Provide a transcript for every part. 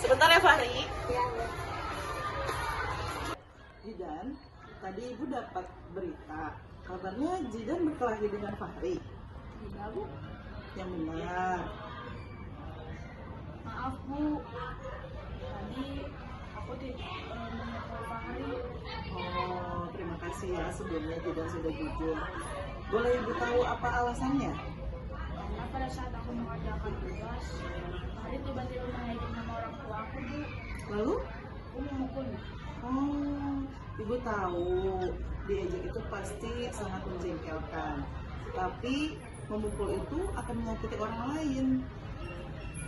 Sebentar ya Fahri. Ya, Jidan, tadi ibu dapat berita, kabarnya Jidan berkelahi dengan Fahri. tidak Bu. Yang benar. Maaf Bu. Tadi aku tidak memukul Fahri. Oh, terima kasih ya sebelumnya Jidan sudah jujur. Boleh ibu tahu apa alasannya? Karena pada saat aku mengerjakan tugas, Fahri tiba-tiba mengejek nama orang tua aku Bu. Lalu? Aku memukulnya. Oh, ibu tahu diejek itu pasti sangat menjengkelkan. Tapi memukul itu akan menyakiti orang lain.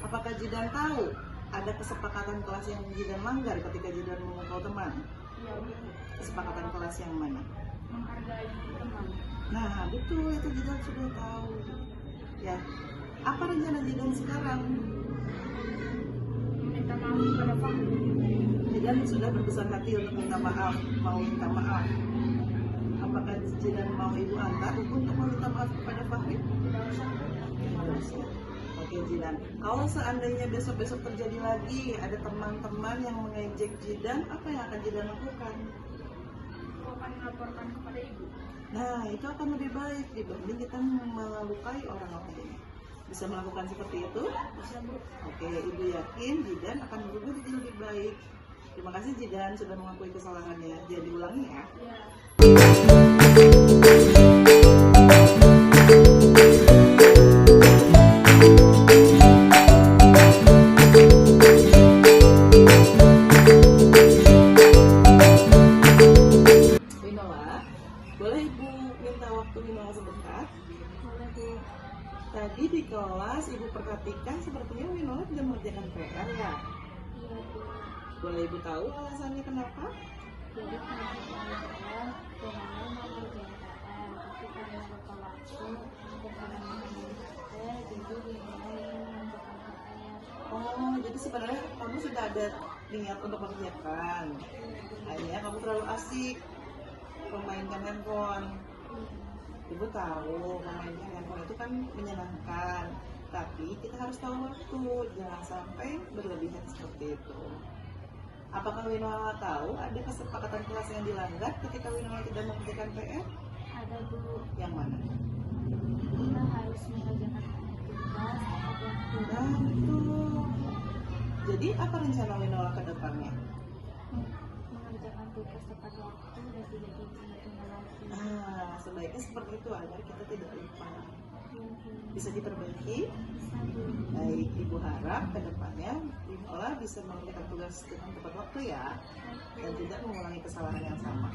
Apakah Jidan tahu ada kesepakatan kelas yang Jidan langgar ketika Jidan memukul teman? Iya Bu. Kesepakatan kelas yang mana? Menghargai teman. Nah, betul itu Jidan sudah tahu. Ya, apa rencana Jidan sekarang? Minta maaf kepada Fahri. Jidan sudah berbesar hati untuk minta maaf, mau minta maaf. Apakah Jidan mau ibu antar untuk meminta maaf kepada Fahri? Tidak usah Bu. Terima kasih. Oke Jidan, kalau seandainya besok-besok terjadi lagi ada teman-teman yang mengejek Jidan, apa yang akan Jidan lakukan? Aku akan melaporkan kepada Ibu. Nah, itu akan lebih baik dibanding kita melukai orang lain. Bisa melakukan seperti itu? Bisa Bu. Oke, ibu yakin Jidan akan berubah jadi lebih baik. Terima kasih Jidan sudah mengakui kesalahannya. Jadi ulangi ya. Ya. Winola, boleh ibu minta waktu Winola sebentar? Boleh Bu. Tadi di kelas ibu perhatikan sepertinya Winola tidak mengerjakan PR ya. Iya Bu. Boleh ibu tahu alasannya kenapa? Jadi karena saya pengen mau kerjaan, tapi karena lupa waktu dan karena saya jadi ingin mengerjakan PR. Oh, jadi sebenarnya kamu sudah ada niat untuk mengerjakan. Hanya kamu terlalu asik memainkan handphone. Ibu tahu memainkan handphone itu kan menyenangkan, tapi kita harus tahu waktu, jangan sampai berlebihan seperti itu. Apakah Winola tahu ada kesepakatan kelas yang dilanggar ketika Winola tidak mengerjakan PR? Ada Bu, Yang mana? kita harus mengerjakan tugas tepat waktu. Nah, betul. Jadi apa rencana Winola ke depannya? Mengerjakan tugas tepat waktu dan tidak ditunda-tunda lagi. Nah, sebaiknya seperti itu agar kita tidak lupa. Mungkin Bisa diperbaiki. bisa Bu. Baik, ibu harap ke depannya Winola bisa mengerjakan tugas dengan tepat waktu ya, dan tidak mengulangi kesalahan yang sama.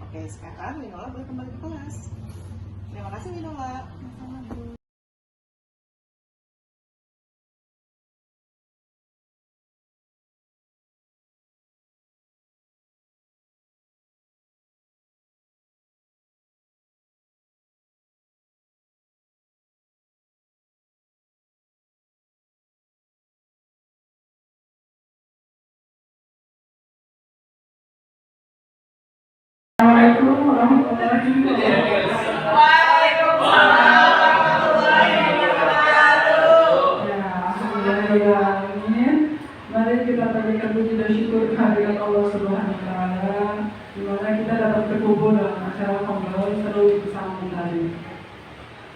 Oke, sekarang Winola boleh kembali ke kelas. Terima kasih Winola. Sama-sama Bu. Assalamualaikum warahmatullahi wabarakatuh. Ya, alhamdulillahirrahmanirrahim. Mari kita panjatkan puji dan syukur kehadirat Allah Subhanahu wa taala di mana kita dapat berkumpul dalam acara kongres seru bersama tadi.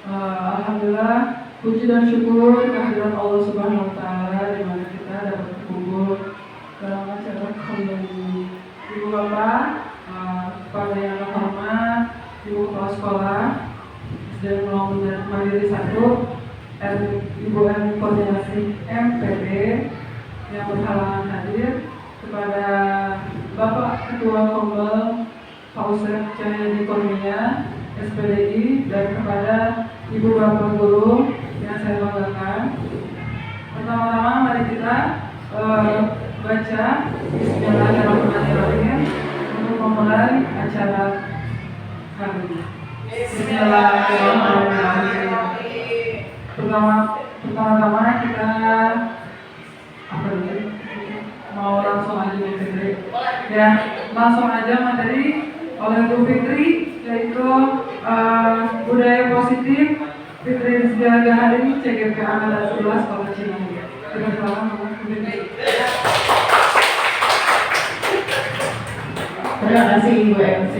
Alhamdulillah, puji dan syukur kehadirat Allah Subhanahu wa taala di mana kita dapat berkumpul dalam acara kongres ini. Ibu Bapak, kepada yang terhormat, Ibu Kepala Sekolah SD Mandiri 1, Ibu M Koordinasi MPD yang berhalangan hadir, kepada Bapak Ketua Kombel Pausek Cahyadi Kurnia SPDI, dan kepada Ibu Bapak Guru yang saya banggakan. Pertama-tama mari kita baca Bismillahirrahmanirrahim untuk memulai acara kali ini. Bismillahirrahmanirrahim. Pertama-tama kita mau langsung aja materi. Ya, langsung aja materi oleh Bu Fitri, yaitu budaya positif Fitri Rizky Hari CGP Angkatan 11 Kota Cimahi. Silakan Bu Fitri. Terima kasih Ibu MC.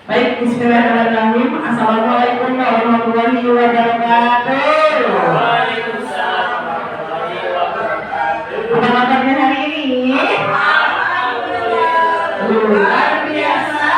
Baik, bismillahirrahmanirrahim. Assalamualaikum warahmatullahi wabarakatuh. Waalaikumsalam warahmatullahi wabarakatuh. Apa kabarnya hari ini? Luar biasa.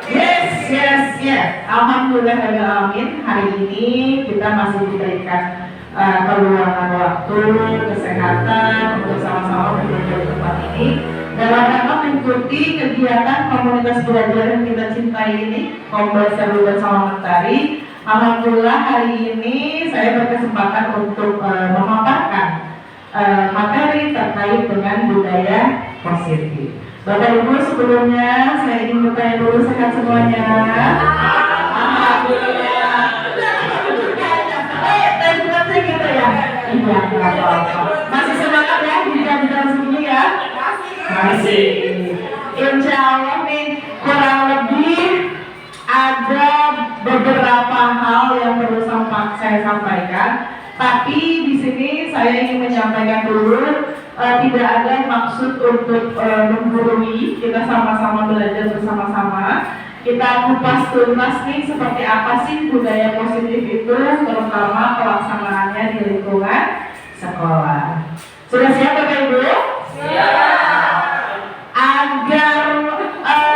Yes. Alhamdulillah alamin. Hari ini kita masih diberikan peluangan waktu, kesehatan untuk sama-sama berada di tempat ini dalam rangka mengikuti kegiatan komunitas belajar yang kita cintai ini, Komunitas Belajar Bersama Mentari. Alhamdulillah hari ini saya berkesempatan untuk memaparkan materi terkait dengan budaya positif. Bapak Ibu, sebelumnya saya ingin bertanya dulu, sehat semuanya? Alhamdulillah. Tadi gitu ya? Iya, nggak apa-apa. Masih semangat ya di jam-jam segini ya? Masih. Insya Allah nih, kurang lebih ada beberapa hal yang perlu saya sampaikan. Tapi di sini saya ingin menyampaikan dulu, tidak ada maksud untuk menggurui, kita sama-sama belajar bersama-sama. Kita kupas tuntas nih seperti apa sih budaya positif itu, terutama pelaksanaannya di lingkungan sekolah. Sudah siap Bapak Ibu? Siap. Agar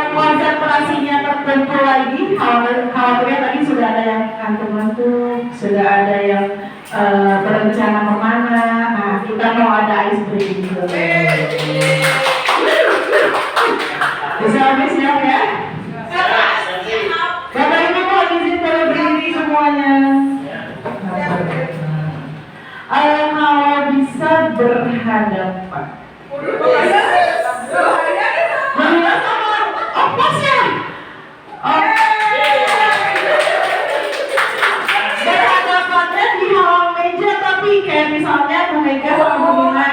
konsentrasinya tertentu lagi, khawatirnya tadi sudah ada yang ngantuk-ngantuk, sudah ada yang berencana kemana. Nah, kita mau ada ice breaking dulu. Bisa habis siap ya? Bapak Ibu mau izin boleh berdiri semuanya. Kalau bisa berhadapan. Pasnya. Berhadapannya di halaman meja, tapi kayak misalnya Bu Mega sama Bu Nina,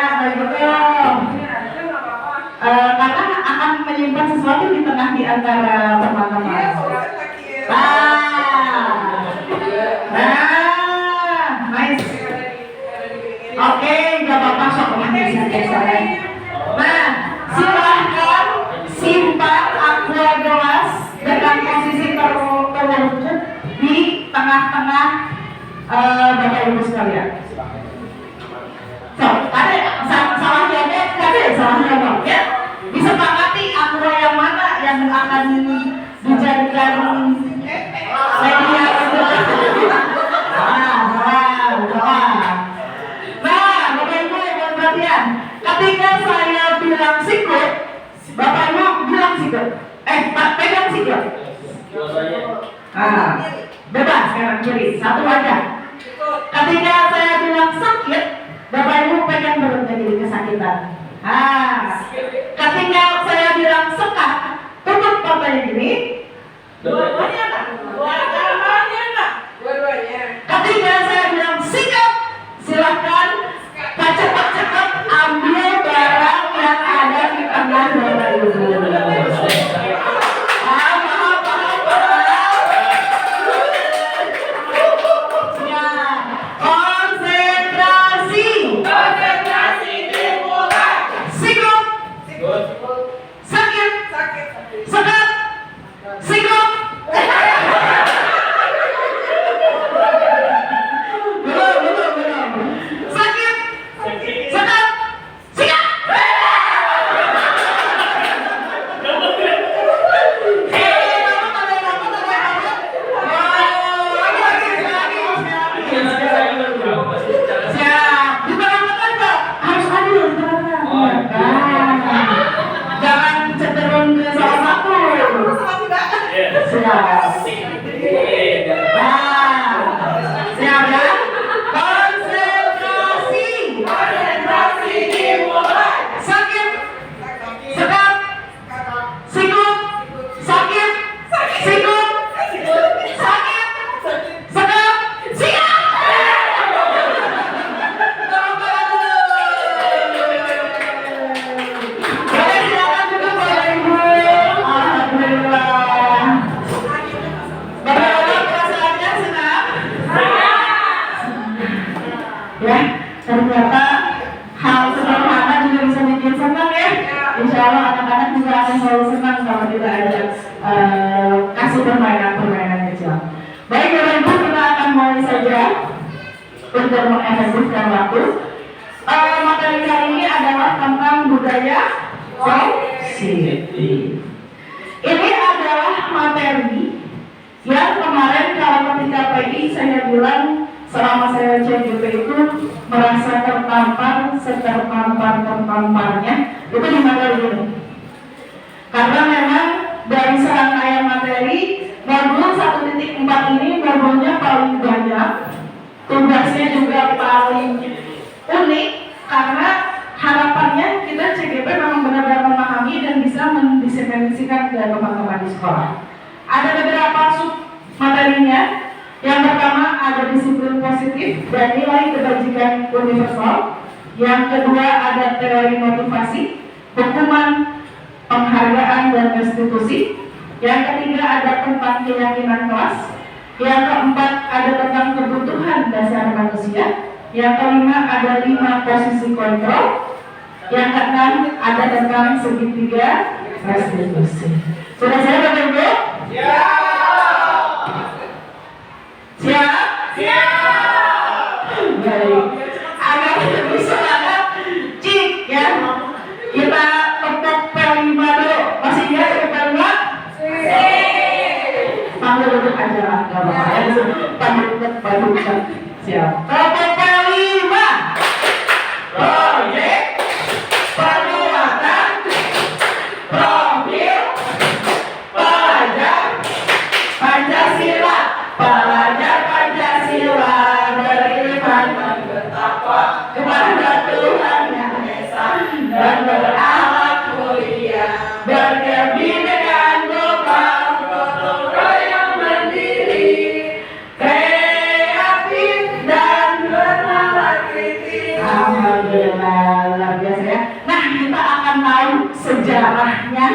karena akan menyimpan sesuatu di tengah di antara teman-teman. Nice. Oke, nggak apa-apa, sok bisa. Nah, silahkan simpan aqua gelas dengan posisi terwujud di tengah-tengah Bapak Ibu sekalian. So, salah jawab ya. Disepakati aqua yang mana yang akan dijadikan media itu. Bapak Ibu yang perhatian, ketika saya bilang sikut, Bapak Ibu bilang sikut. Pegang sikut. Bebas kanan kiri, satu aja. Ketika saya bilang sakit, Bapak Ibu pegang perutnya jadi kesakitan. Ketika saya bilang sekat, tutup matanya gini. Dua-duanya. Ketika saya bilang sikap, silahkan cepat-cepat ambil barang yang ada di tangan Bapak Ibu. Ya, mulai saja untuk mengefektifkan waktu. Materi kali ini adalah tentang budaya positif. Ini adalah materi yang kemarin kalau ketika PI saya bilang selama saya CGP itu merasa tertampar setertampar-tertamparnya itu di materi ini. Karena memang dari serangkaian materi modul 1.4 ini modulnya paling banyak, tugasnya juga paling unik karena harapannya kita CGP memang benar-benar memahami dan bisa mendiseminasikan ke teman-teman di sekolah. Ada beberapa sub materinya. Yang pertama ada disiplin positif dan nilai kebajikan universal. Yang kedua ada teori motivasi, hukuman, penghargaan dan restitusi. Yang ketiga ada tentang keyakinan kelas. Yang keempat ada tentang kebutuhan dasar manusia. Yang kelima ada 5 posisi kontrol. Yang keenam ada tentang segitiga restitusi. Sudah siap Bapak Ibu? Siap? Baik. Agak lebih semangat, cik ya. Kita tepuk P5 dulu. Masih ingat tepuk P5? Panggil duduk aja lah, gak apa-apa. Panggil siap. Tepuk P5. Proyek penguatan profil pelajar Pancasila. Pelajar Pancasila beriman dan bertakwa kepada Tuhan Yang Esa dan berakhlak mulia, berkebinekaan global, gotong royong mandiri, kreatif dan bernalar kritis. Alhamdulillah, luar biasa ya. Nah, kita akan tahu sejarahnya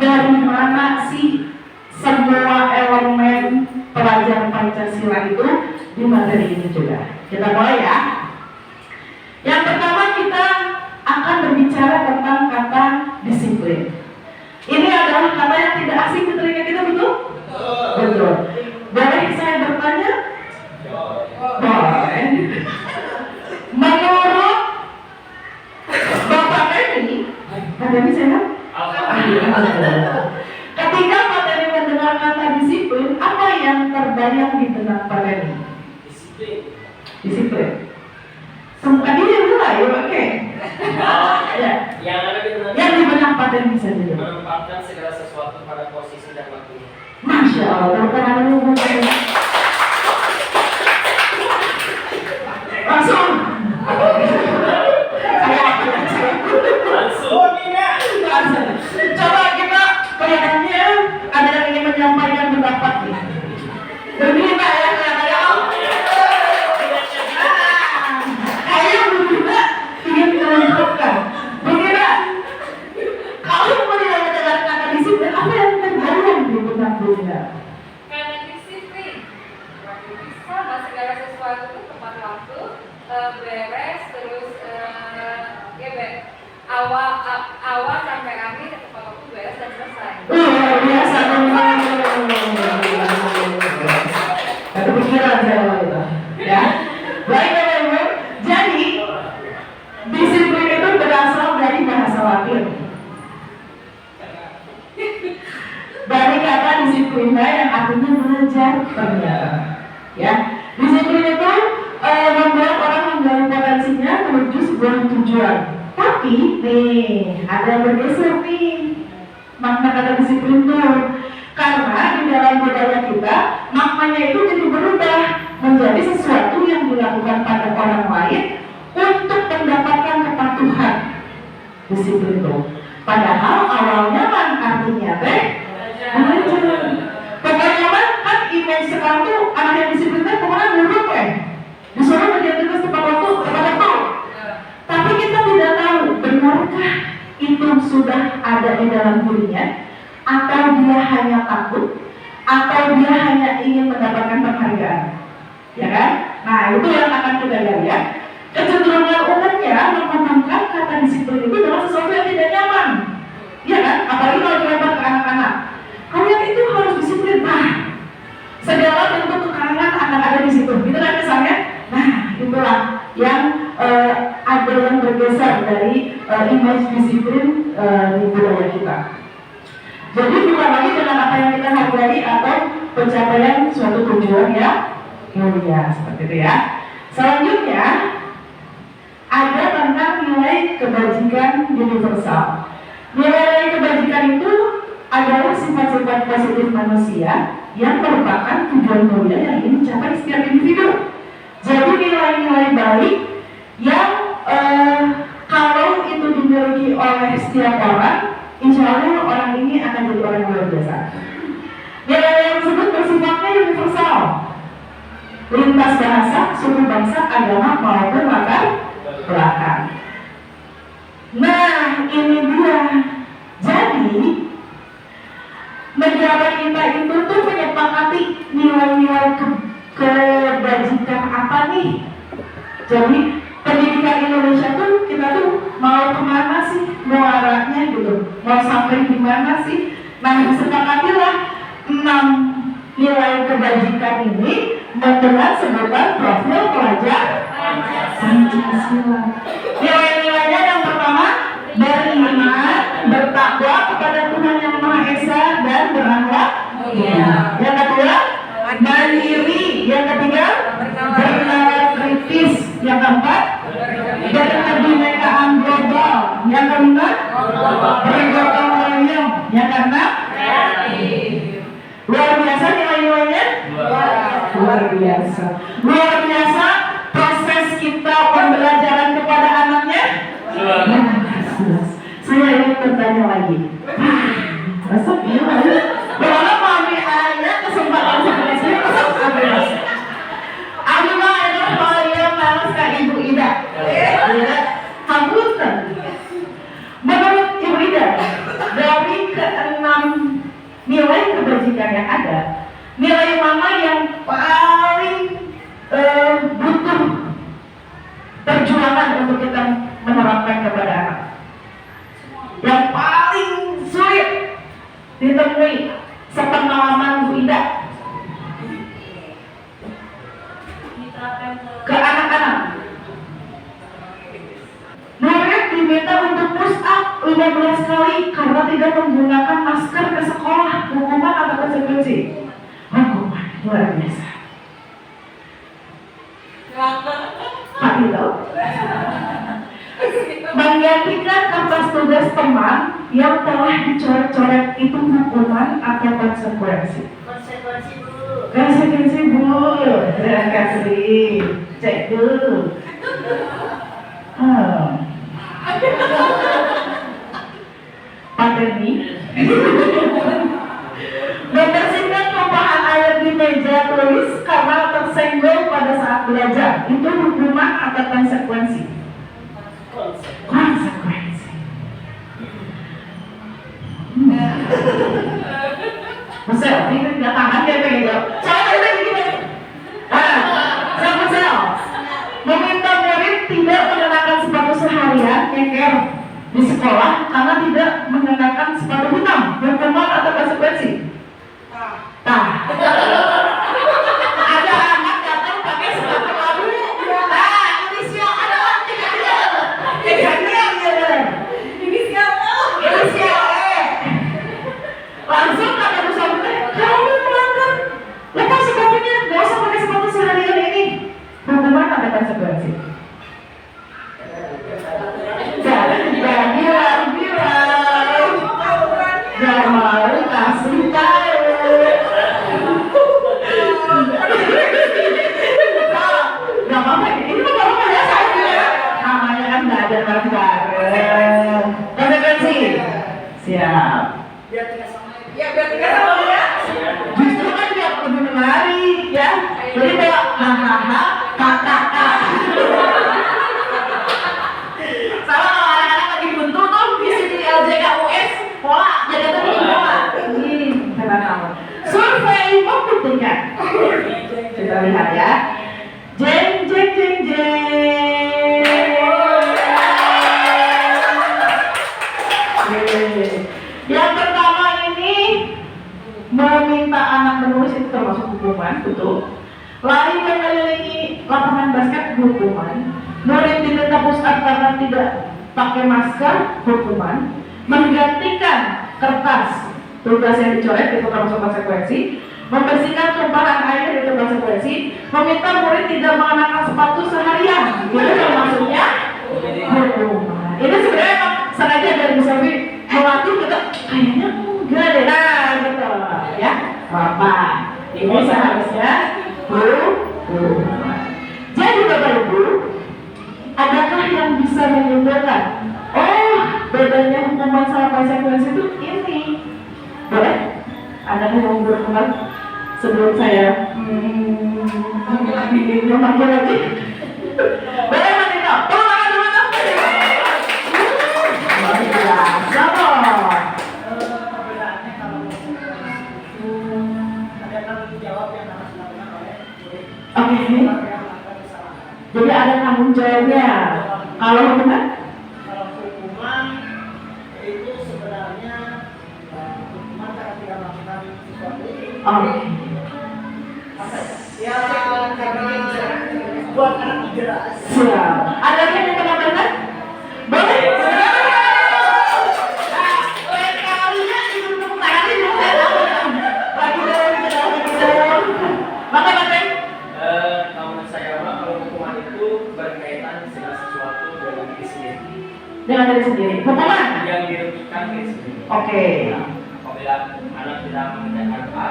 dari mana sih semua elemen pelajaran Pancasila itu di materi ini juga. Kita mulai ya. Yang pertama kita akan berbicara tentang kata disiplin. Ini adalah kata yang tidak asing di telinga kita, betul? Betul. Boleh saya bertanya? Boleh. Menurut Bapak Denny saya ketika Pak Denny mendengar kata disiplin, apa yang terbayang di benak Pak Denny? Disiplin. Tadi yang dulu ya, oke. Ya. Yang di benak Pak Denny bisa jadi menempatkan segala sesuatu pada posisi dan waktunya. Masya Allah, langsung. Coba kita kelihatannya ada yang ingin menyampaikan pendapat nih. Begini Pak ya, saya berbeda ingin mengungkapkan. Begini, kalau melihat dengan kata disiplin, apa yang terbayang di benak Bunda? Karena disiplin, sama segala sesuatu itu tepat waktu, beres, terus awal sampai akhir tepat waktu, beres dan selesai. Luar biasa teman-teman. Ada pikiran saya itu, ya. Baik Bapak Ibu, jadi disiplin itu berasal dari bahasa Latin. Dari kata disiplina yang artinya belajar. Ya, disiplin itu membuat orang menggali potensinya menuju sebuah tujuan. Tapi nih ada yang bergeser nih makna kata disiplin itu, karena di dalam budaya kita maknanya itu jadi berubah menjadi sesuatu yang dilakukan pada orang lain untuk mendapatkan kepatuhan. Disiplin itu padahal awalnya kan artinya belajar. Pokoknya kan image sekarang tuh anak yang disiplin pokoknya nurut disuruh menjadi tugas tepat waktu, tepat waktu. Tapi kita tidak tahu benarkah itu sudah ada di dalam dirinya, atau dia hanya takut, atau dia hanya ingin mendapatkan penghargaan, ya kan? Nah itu yang akan kita lihat ya. Kecenderungan umumnya memandangkan kata disiplin itu adalah sesuatu yang tidak nyaman, ya kan? Apalagi kalau dilempar ke anak-anak, kalian itu harus disiplin. Nah, segala bentuk kekarangan akan ada di situ. image disiplin di budaya kita. Jadi bukan lagi dengan apa yang kita hargai atau pencapaian suatu tujuan yang mulia, seperti itu ya. Selanjutnya ada tentang nilai kebajikan universal. Nilai kebajikan itu adalah sifat-sifat positif manusia yang merupakan tujuan mulia yang ingin dicapai setiap individu. Jadi nilai-nilai baik yang kalau itu dimiliki oleh setiap orang, insya Allah orang ini akan jadi orang yang luar biasa. Nilai yang tersebut bersifatnya universal, lintas bahasa, suku bangsa, agama maupun latar belakang. Nah, ini dia. Jadi negara kita itu tuh menyepakati nilai-nilai kebajikan apa nih? Jadi pendidikan Indonesia tuh kita tuh mau kemana sih? Mau arahnya gitu? Mau sampai di mana sih? Nah, disepakatilah 6 nilai kebajikan ini dengan sebutan profil pelajar Pancasila. Nilai-nilainya yang pertama, beriman, bertakwa kepada Tuhan Yang Maha Esa dan berakhlak mulia. Yang kedua, mandiri. Yang ketiga, bernalar kritis. Yang keempat, berkebinekaan global. Yang kelima, bergotong royong. Yang keenam, luar biasa nilai-nilainya. Luar biasa. Luar biasa proses kita pembelajaran kepada anaknya. Saya ingin bertanya lagi. Masuk ya, kalau mami ayah kesempatan seperti ini, aku mah itu yang malas ke Ibu Ida. Hampir. Menurut Ibu Ida, dari ke-6 nilai kebajikan yang ada, nilai mana yang paling butuh perjuangan untuk kita menerapkan kepada anak? Yang paling sulit ditemui sepengalaman Bu Ida ke anak-anak. Murid diminta untuk push up 15 kali karena tidak menggunakan masker ke sekolah. Hukuman atau konsekuensi? Hukuman. Luar biasa. Pak Ito menggantikan kertas tugas teman yang telah dicoret-coret itu hukuman atau konsekuensi? Konsekuensi Bu. Konsekuensi Bu. Terima kasih. Cek dulu. Pandemi. Membersihkan tumpahan air di meja tulis karena tersenggol pada saat belajar. Itu hukuman atau konsekuensi? Konsekuensi. Musel, ini nggak tahan dia pengen jawab. Soalnya lagi gini. Saya Musel meminta murid tidak mengenakan sepatu seharian nyeker di sekolah karena tidak mengenakan sepatu hitam. Hukuman atau konsekuensi? Tah. Ada anak datang pakai sepatu abu. Inisial ada inisial langsung kata Bu Sabtu, kamu melanggar. Lepas sepatunya, gak usah pakai sepatu seharian ini. Hukuman atau konsekuensi? Jangan bilang. Jangan mau kasih tahu. Gak apa-apa, ini mah gak apa-apa ya saya. Namanya kan belajar bareng-bareng. Konsekuensi? Siap. Biar tinggal sama. Justru kan dia lebih menarik ya. Jadi kayak hahaha kakak. Sama kalau anak-anak lagi buntu tuh di sini LJK US pola jadi tuh pola. Tenang kamu. Survei membuktikan. Kita lihat ya. Jeng. Yang pertama ini meminta anak menulis itu termasuk hukuman, betul. Lari mengelilingi lapangan basket hukuman. Murid diminta push up karena tidak pakai masker hukuman, menggantikan kertas tugas yang dicoret itu termasuk konsekuensi, membersihkan tumpahan air itu konsekuensi, meminta murid tidak mengenakan sepatu seharian itu termasuknya hukuman. Ini sebenarnya emang sengaja dari Bu Selvi melatih kita kayaknya enggak deh, nah gitu ya apa ini seharusnya hukuman. Jadi Bapak Ibu, adakah yang bisa menyimpulkan oh bedanya hukuman sama konsekuensi itu ini? Boleh? Adakah yang mau berkembang sebelum saya memanggil lagi? Boleh Martina? Tolong angkat dulu dong. Siapa? Perbedaannya kalau itu ada tanggung jawab yang harus dilakukan oleh murid. Oke. Yang melakukan kesalahan. Jadi ada tanggung jawabnya. Kalau hukuman? Kalau hukuman itu sebenarnya hukuman karena tidak melakukan sesuatu Oke. apa ya? Ya karena buat anak jelas. Siap. Ada lagi yang menambahkan? Boleh? Kalau saya mah kalau hukuman itu berkaitan segala sesuatu dengan diri sendiri Dengan diri sendiri. Hukuman? yang dirugikan diri sendiri. Oke. Apabila anak tidak mengerjakan A,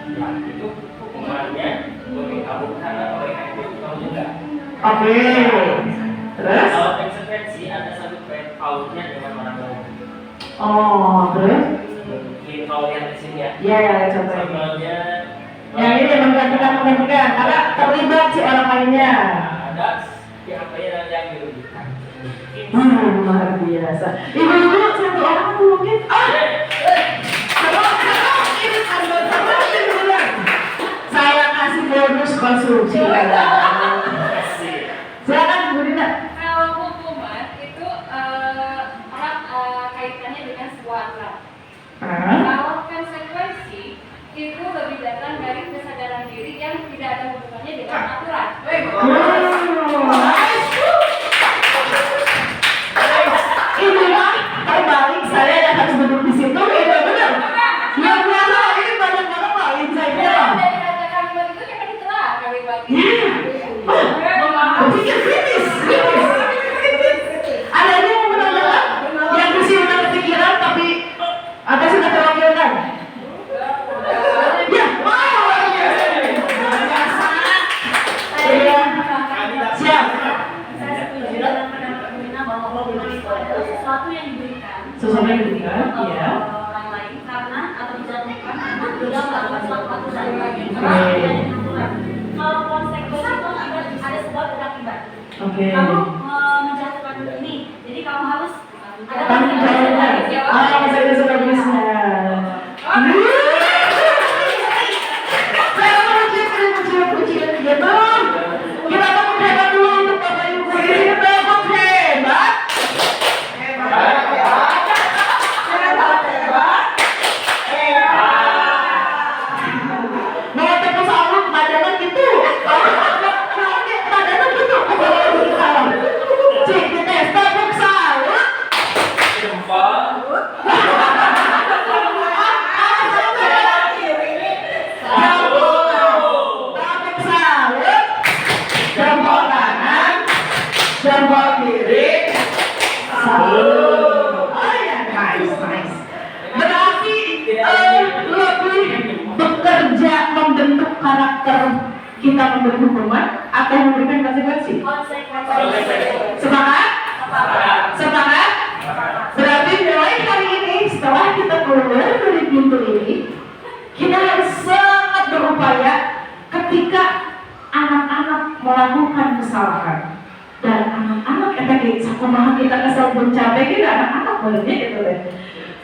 ya itu hukumannya bagi kamu karena mereka itu kamu juga. Oke. Terus? Kalau konsekuensi ada satu pautnya dengan orang lain. Oh, terus? Mungkin kalau lihat di sini ya. Iya, ya, contohnya. Contohnya Yang ini menggantikan karena terlibat si orang lainnya. ada pihak lain yang dirugikan. Luar biasa. Ibu-ibu satu orang mungkin. Saya kasih bonus konsumsi. Silakan Bu Dina. Kalau hukuman itu erat kaitannya dengan sebuah aturan. Kalau konsekuensi itu lebih datang dari kesadaran diri yang tidak ada hubungannya dengan aturan. Ini mah terbalik, saya yang harus duduk di situ. Ini benar. Yang biasa ini banyak banget Pak insight-nya. Dari kata kalimat itu yang ditelah kalimat itu. Berpikir kritis. Ada yang mau menanyakan? Yang masih udah kepikiran tapi apa sudah terwakilkan? Ya, luar biasa. Iya. Siap. Saya setuju dengan pendapat Bu Dina bahwa hukuman itu adalah sesuatu yang diberikan Sesuatu yang diberikan, iya. orang lain karena atau dijatuhkan karena tidak melakukan suatu aturan. Oke. Kalau konsekuensi itu ada sebuah berakibat. Oke. Kamu menjatuhkan ini, jadi kamu harus ada Tanggung jawabnya. Masa itu sebagusnya. Saya mau kucing gitu. Kita tepuk hebat dulu untuk Bapak Ibu ini. Tepuk hebat. Mau tepuk salut, badannya gitu. Badannya gitu. Cik, dites tepuk salut. Tepuk salut. Jempol kanan, jempol kiri. Salut. Oh ya, nice. Berarti lebih bekerja membentuk karakter kita memberi hukuman atau memberikan konsekuensi? Semangat? Semangat? Berarti mulai hari ini setelah kita keluar dari pintu ini, kita harus sangat berupaya ketika anak-anak melakukan kesalahan dan anak-anak yang tadi sakumaha kita kesal mencapai kita anak-anak mulainya gitu deh.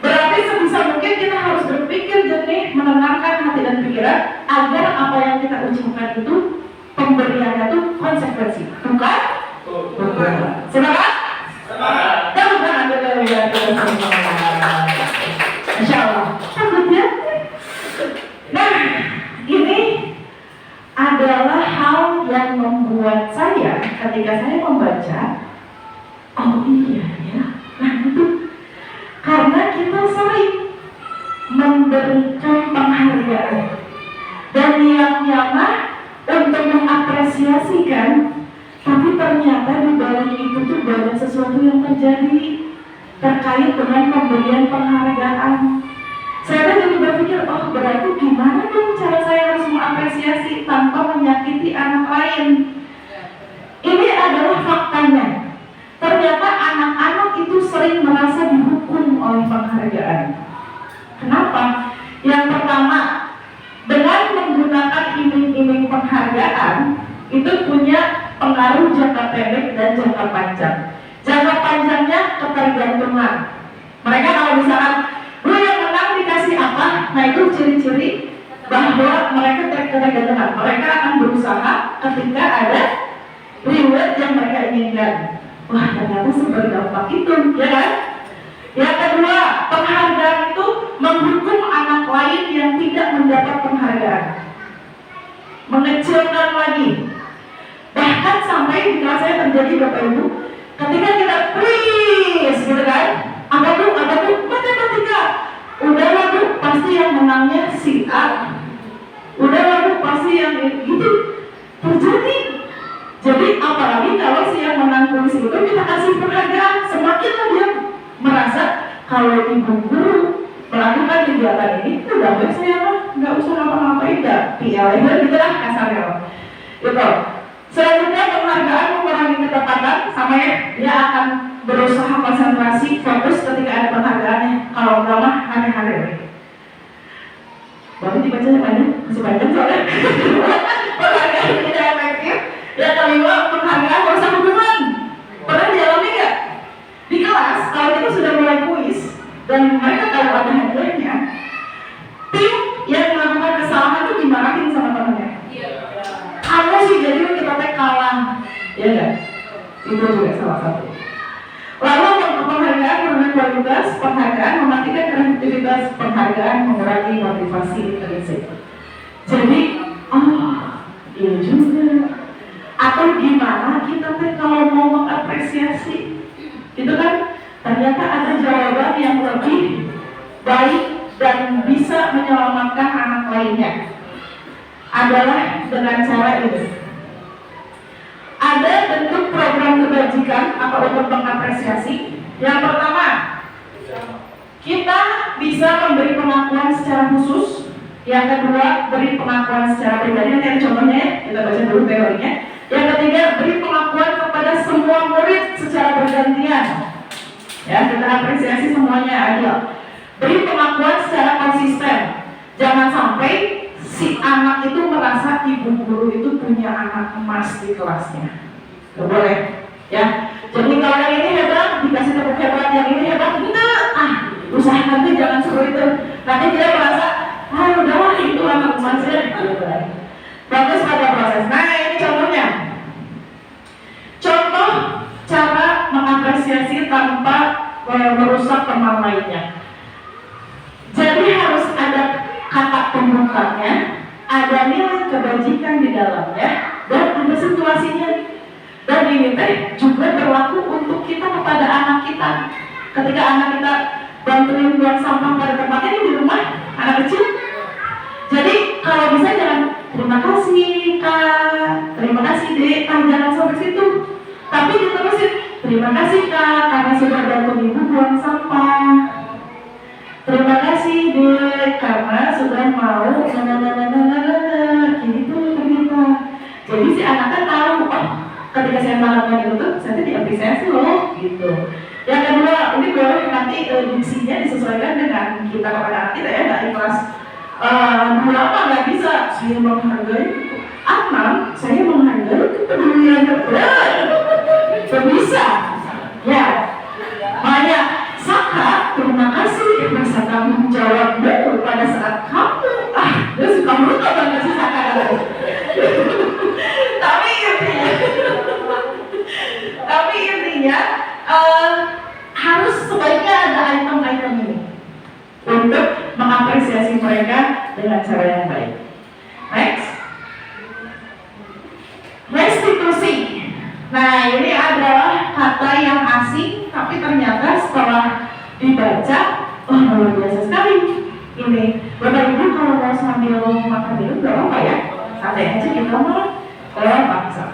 Berarti sebisa mungkin kita harus berpikir jernih, menenangkan hati dan pikiran agar apa yang kita ucapkan itu pemberiannya itu konsekuensi, bukan? Semangat? Tepuk tangan dulu ya teman-teman. Insya Allah. Sambut ya. Nah, ini adalah hal yang membuat saya ketika saya membaca, oh iya ya, mengapresiasi kan, tapi ternyata di balik itu tuh banyak sesuatu yang terjadi terkait dengan pemberian penghargaan. Saya jadi berpikir, oh berarti gimana dong cara saya harus mengapresiasi tanpa menyakiti anak lain. Ini adalah faktanya. Ternyata anak-anak itu sering merasa dihukum oleh penghargaan. Kenapa? Yang pertama, dengan menggunakan iming-iming penghargaan itu punya pengaruh jangka pendek dan jangka panjang. Jangka panjangnya ketergantungan. Mereka kalau misalkan lu yang menang dikasih apa, nah itu ciri-ciri bahwa mereka ketergantungan. Mereka akan berusaha ketika ada reward yang mereka inginkan. Wah, ternyata seberdampak itu, ya kan? Yang kedua, penghargaan itu menghukum anak lain yang tidak mendapat penghargaan, mengecilkan lagi. Bahkan sampai di kelas saya terjadi Bapak Ibu, ketika kita please gitu kan, apa tuh matematika, udah lalu pasti yang menangnya si A, udah lalu pasti yang gitu terjadi. Jadi apalagi kalau si yang menang kuis itu kita kasih penghargaan, semakin dia merasa kalau ibu guru melakukan kegiatan ini udah baik, saya mah nggak usah ngapa-ngapain, nggak PL gitu lah kasarnya gitu. Selanjutnya penghargaan mengurangi ketepatan, sama ya dia akan berusaha konsentrasi fokus ketika ada penghargaannya. Kalau nggak mah aneh-aneh. Baru dibacanya banyak, masih banyak soalnya. Penghargaan tidak efektif. Yang kelima, penghargaan merusak hubungan. Pernah dialami nggak? Di kelas, kalau kita sudah mulai kuis dan mereka tahu ada hadiahnya, tim yang melakukan kesalahan itu dimarahin sama temannya. Kamu sih jadi kita kalah, ya enggak? Itu juga salah satu. Lalu penghargaan menurunkan kualitas, penghargaan mematikan kreativitas, penghargaan mengurangi motivasi intrinsik. Jadi, iya juga. Atau gimana kita kalau mau mengapresiasi, itu kan ternyata ada jawaban yang lebih baik dan bisa menyelamatkan anak lainnya. Adalah dengan cara ini. Ada bentuk program kebajikan atau untuk mengapresiasi. Yang pertama, kita bisa memberi pengakuan secara khusus. Yang kedua, beri pengakuan secara pribadi. Nanti ada contohnya ya, kita baca dulu teorinya. Yang ketiga, beri pengakuan kepada semua murid secara bergantian. Ya, kita apresiasi semuanya adil. Beri pengakuan secara konsisten. Jangan sampai si anak itu merasa ibu guru itu punya anak emas di kelasnya. Gak boleh, ya. Jadi kalau yang ini hebat, dikasih tepuk hebat, yang ini hebat, enggak. Usaha nanti jangan seperti itu. Nanti dia merasa, udahlah itu anak emasnya. Bagus pada proses. Nah, ini contohnya. Contoh cara mengapresiasi tanpa merusak teman lainnya. Jadi harus ada kata pembukanya, ada nilai kebajikan di dalamnya, dan ada situasinya. Dan ini juga berlaku untuk kita kepada anak kita. Ketika anak kita bantuin buang sampah pada tempatnya di rumah, anak kecil. Jadi kalau bisa jangan terima kasih Kak, terima kasih Dek, jangan sampai situ. Tapi diterusin, terima kasih Kak karena sudah bantu ibu buang sampah. Terima kasih Dek karena sudah mau gitu kita. Jadi si anak kan tahu, ketika saya melakukan itu tuh saya diapresiasi loh gitu. Yang kedua, ini boleh nanti diksinya disesuaikan dengan kita kepada anak kita ya, nggak ikhlas. Lama nggak bisa, saya menghargai anak, saya menghargai kepedulian nggak bisa. Ya, banyak Saka, terima kasih rasa kamu jawab betul pada saat kamu dia suka meluka banget si Saka. Tapi intinya harus sebaiknya ada item-item ini untuk mengapresiasi mereka dengan cara yang baik. Next, restitusi. Nah, ini adalah kata yang asing, tapi ternyata setelah dibaca, luar biasa sekali. Ini, Bapak Ibu kalau mau sambil makan minum, gak apa ya? Santai aja kita mah, kalau paksa.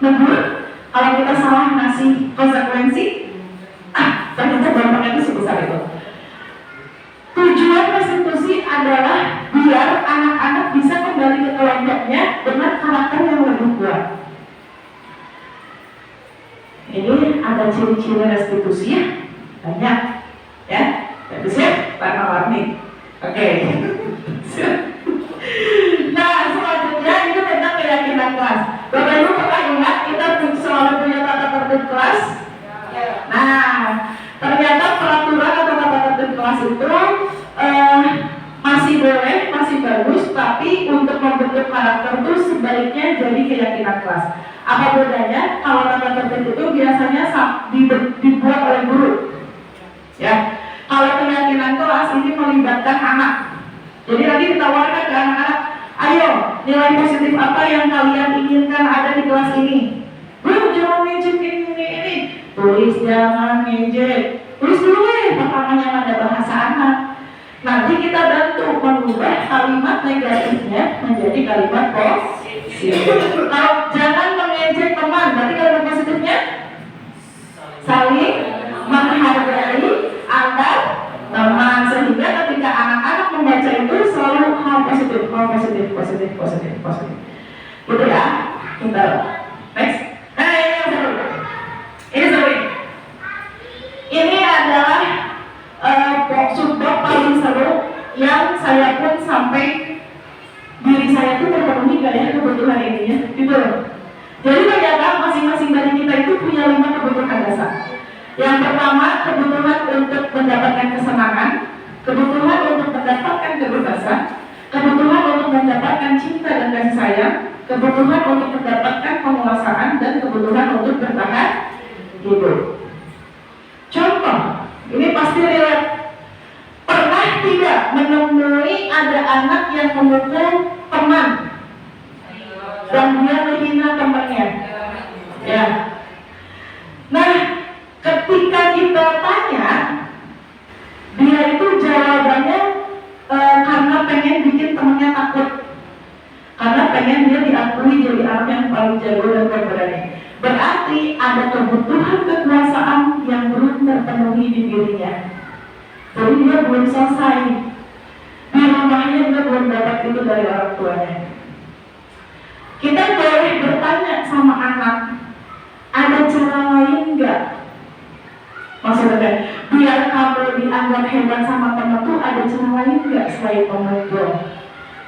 negur kalau kita salah ngasih konsekuensi. Ternyata dampaknya itu sebesar itu. Tujuan restitusi adalah biar anak-anak bisa kembali ke kelompoknya dengan karakter yang lebih kuat. Ini ada ciri-ciri restitusi ya, banyak ya. Tapi siap, warna-warni. Oke. Nah, selanjutnya itu tentang keyakinan kelas. Bapak Ibu pernah ingat kita selalu punya tata tertib kelas? Nah, ternyata peraturan atau tata tertib kelas itu masih boleh, masih bagus, tapi untuk membentuk karakter itu sebaiknya jadi keyakinan kelas. Apa bedanya? Kalau tata tertib itu biasanya dibuat oleh guru, ya. Kalau keyakinan kelas ini melibatkan anak. Jadi nanti ditawarkan ke anak-anak, ayo nilai positif apa yang kalian inginkan ada di kelas ini? Jangan ngejek ini. Tulis jangan ngejek. Tulis dulu pertamanya ada bahasa anak. Nanti kita bantu mengubah kalimat negatifnya menjadi kalimat positif. Kalau jangan mengejek teman, berarti kalimat positifnya saling menghargai antar teman, sehingga ketika anak-anak membaca itu selalu hal positif. Gitu ya. Kita next. Nah, ini yang seru. Ini adalah subbab paling seru yang saya pun sampai diri saya tuh terpenuhi gak ya kebutuhan ininya, gitu. Jadi ternyata masing-masing dari kita itu punya 5 kebutuhan dasar. Yang pertama, kebutuhan untuk mendapatkan kesenangan, kebutuhan untuk mendapatkan kebebasan, kebutuhan untuk mendapatkan cinta dan kasih sayang, kebutuhan untuk mendapatkan penguasaan, dan kebutuhan untuk bertahan hidup. Contoh, ini pasti relate. Pernah tidak menemui ada anak yang memukul teman dan dia menghina temannya? Ya. Nah, ketika kita tanya, dia itu jawabannya karena pengen bikin temannya takut, karena pengen dia diakui jadi anak yang paling jago dan berani. Berarti ada kebutuhan kekuasaan yang belum terpenuhi di dirinya. Jadi dia belum selesai. Di rumahnya dia belum dapat itu dari orang tuanya. Kita boleh bertanya sama anak, ada cara lain nggak? Maksudnya, biar kamu dianggap hebat sama teman tuh ada cara lain nggak selain memukul?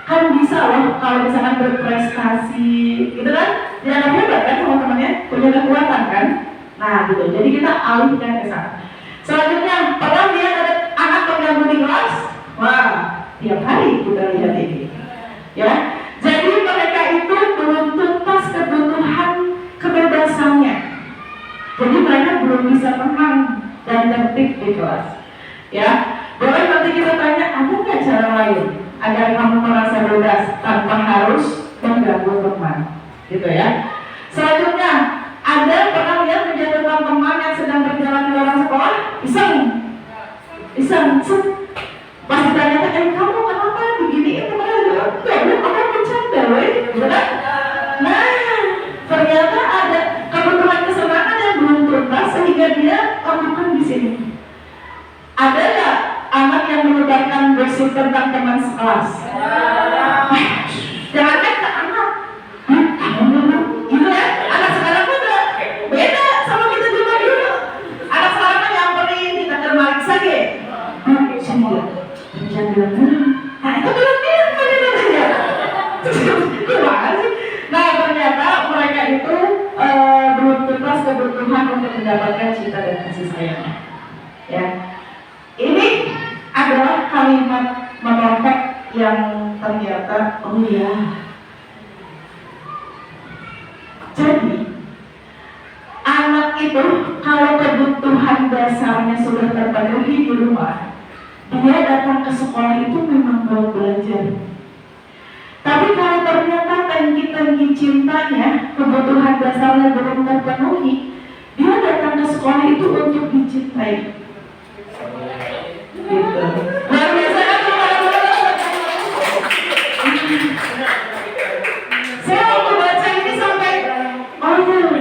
Kan bisa loh kalau misalkan berprestasi, gitu kan? Dianggap hebat kan sama temannya, punya kekuatan kan? Nah gitu, jadi kita alihkan ke sana. Selanjutnya, pernah lihat ada anak pengganggu di kelas? Wah, tiap hari kita lihat ini, ya. Jadi mereka itu belum tuntas kebutuhan kebebasannya. Jadi mereka belum bisa tenang dan tertib di kelas, ya. Boleh nanti kita tanya, ada nggak cara lain agar kamu merasa bebas tanpa harus mengganggu teman, gitu ya. Selanjutnya, ada pernah lihat menjatuhkan teman yang sedang berjalan di luar sekolah? Iseng. Pas ditanya, kamu kenapa beginiin teman-teman? Enggak, kamu bercanda, gitu kan? Nah, ternyata ada kebutuhan kesenangan yang belum tuntas sehingga dia lakukan di sini. Ada nggak anak yang menyebarkan gosip tentang teman sekelas? Jangan kan ke anak. Gitu ya, anak sekarang udah beda sama kita zaman dulu. Anak sekarang kan yang paling kita termarik saja. Jangan bilang, nah itu bilang ya. Gimana sih? Nah ternyata mereka itu belum tuntas kebutuhan untuk mendapatkan cinta dan kasih sayang. Ya, ini adalah kalimat menopek yang ternyata iya. Jadi anak itu kalau kebutuhan dasarnya sudah terpenuhi di rumah, dia datang ke sekolah itu memang buat belajar. Tapi kalau ternyata tangki-tangki cintanya, kebutuhan dasarnya belum terpenuhi, dia datang ke sekolah itu untuk dicintai. Gitu. Luar biasa kan? Saya waktu baca ini sampai, oh ya,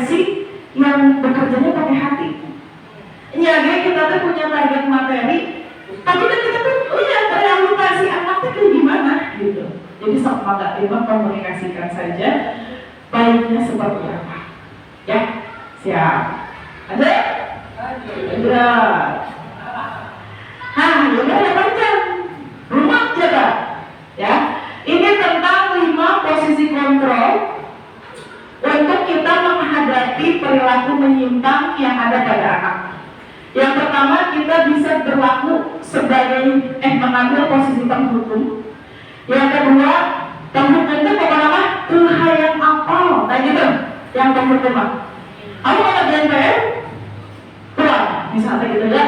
profesi yang bekerjanya pakai hati. Ya, kita tuh punya target materi, tapi kan kita tuh realitasi anaknya kayak gimana gitu. Jadi sok maka komunikasikan saja baiknya seperti apa. Ya, siap. Ada? Ada. Udah ya baca. Rumah jaga. Ya. Ini tentang 5 posisi kontrol untuk kita menghadapi perilaku menyimpang yang ada pada anak. Yang pertama, kita bisa berlaku sebagai mengambil posisi penghukum. Yang kedua, penghukum itu apa? Tuhan yang apal, kayak gitu. Yang penghukum. Aku mau ngerjain PR, pulang, misalnya gitu ya.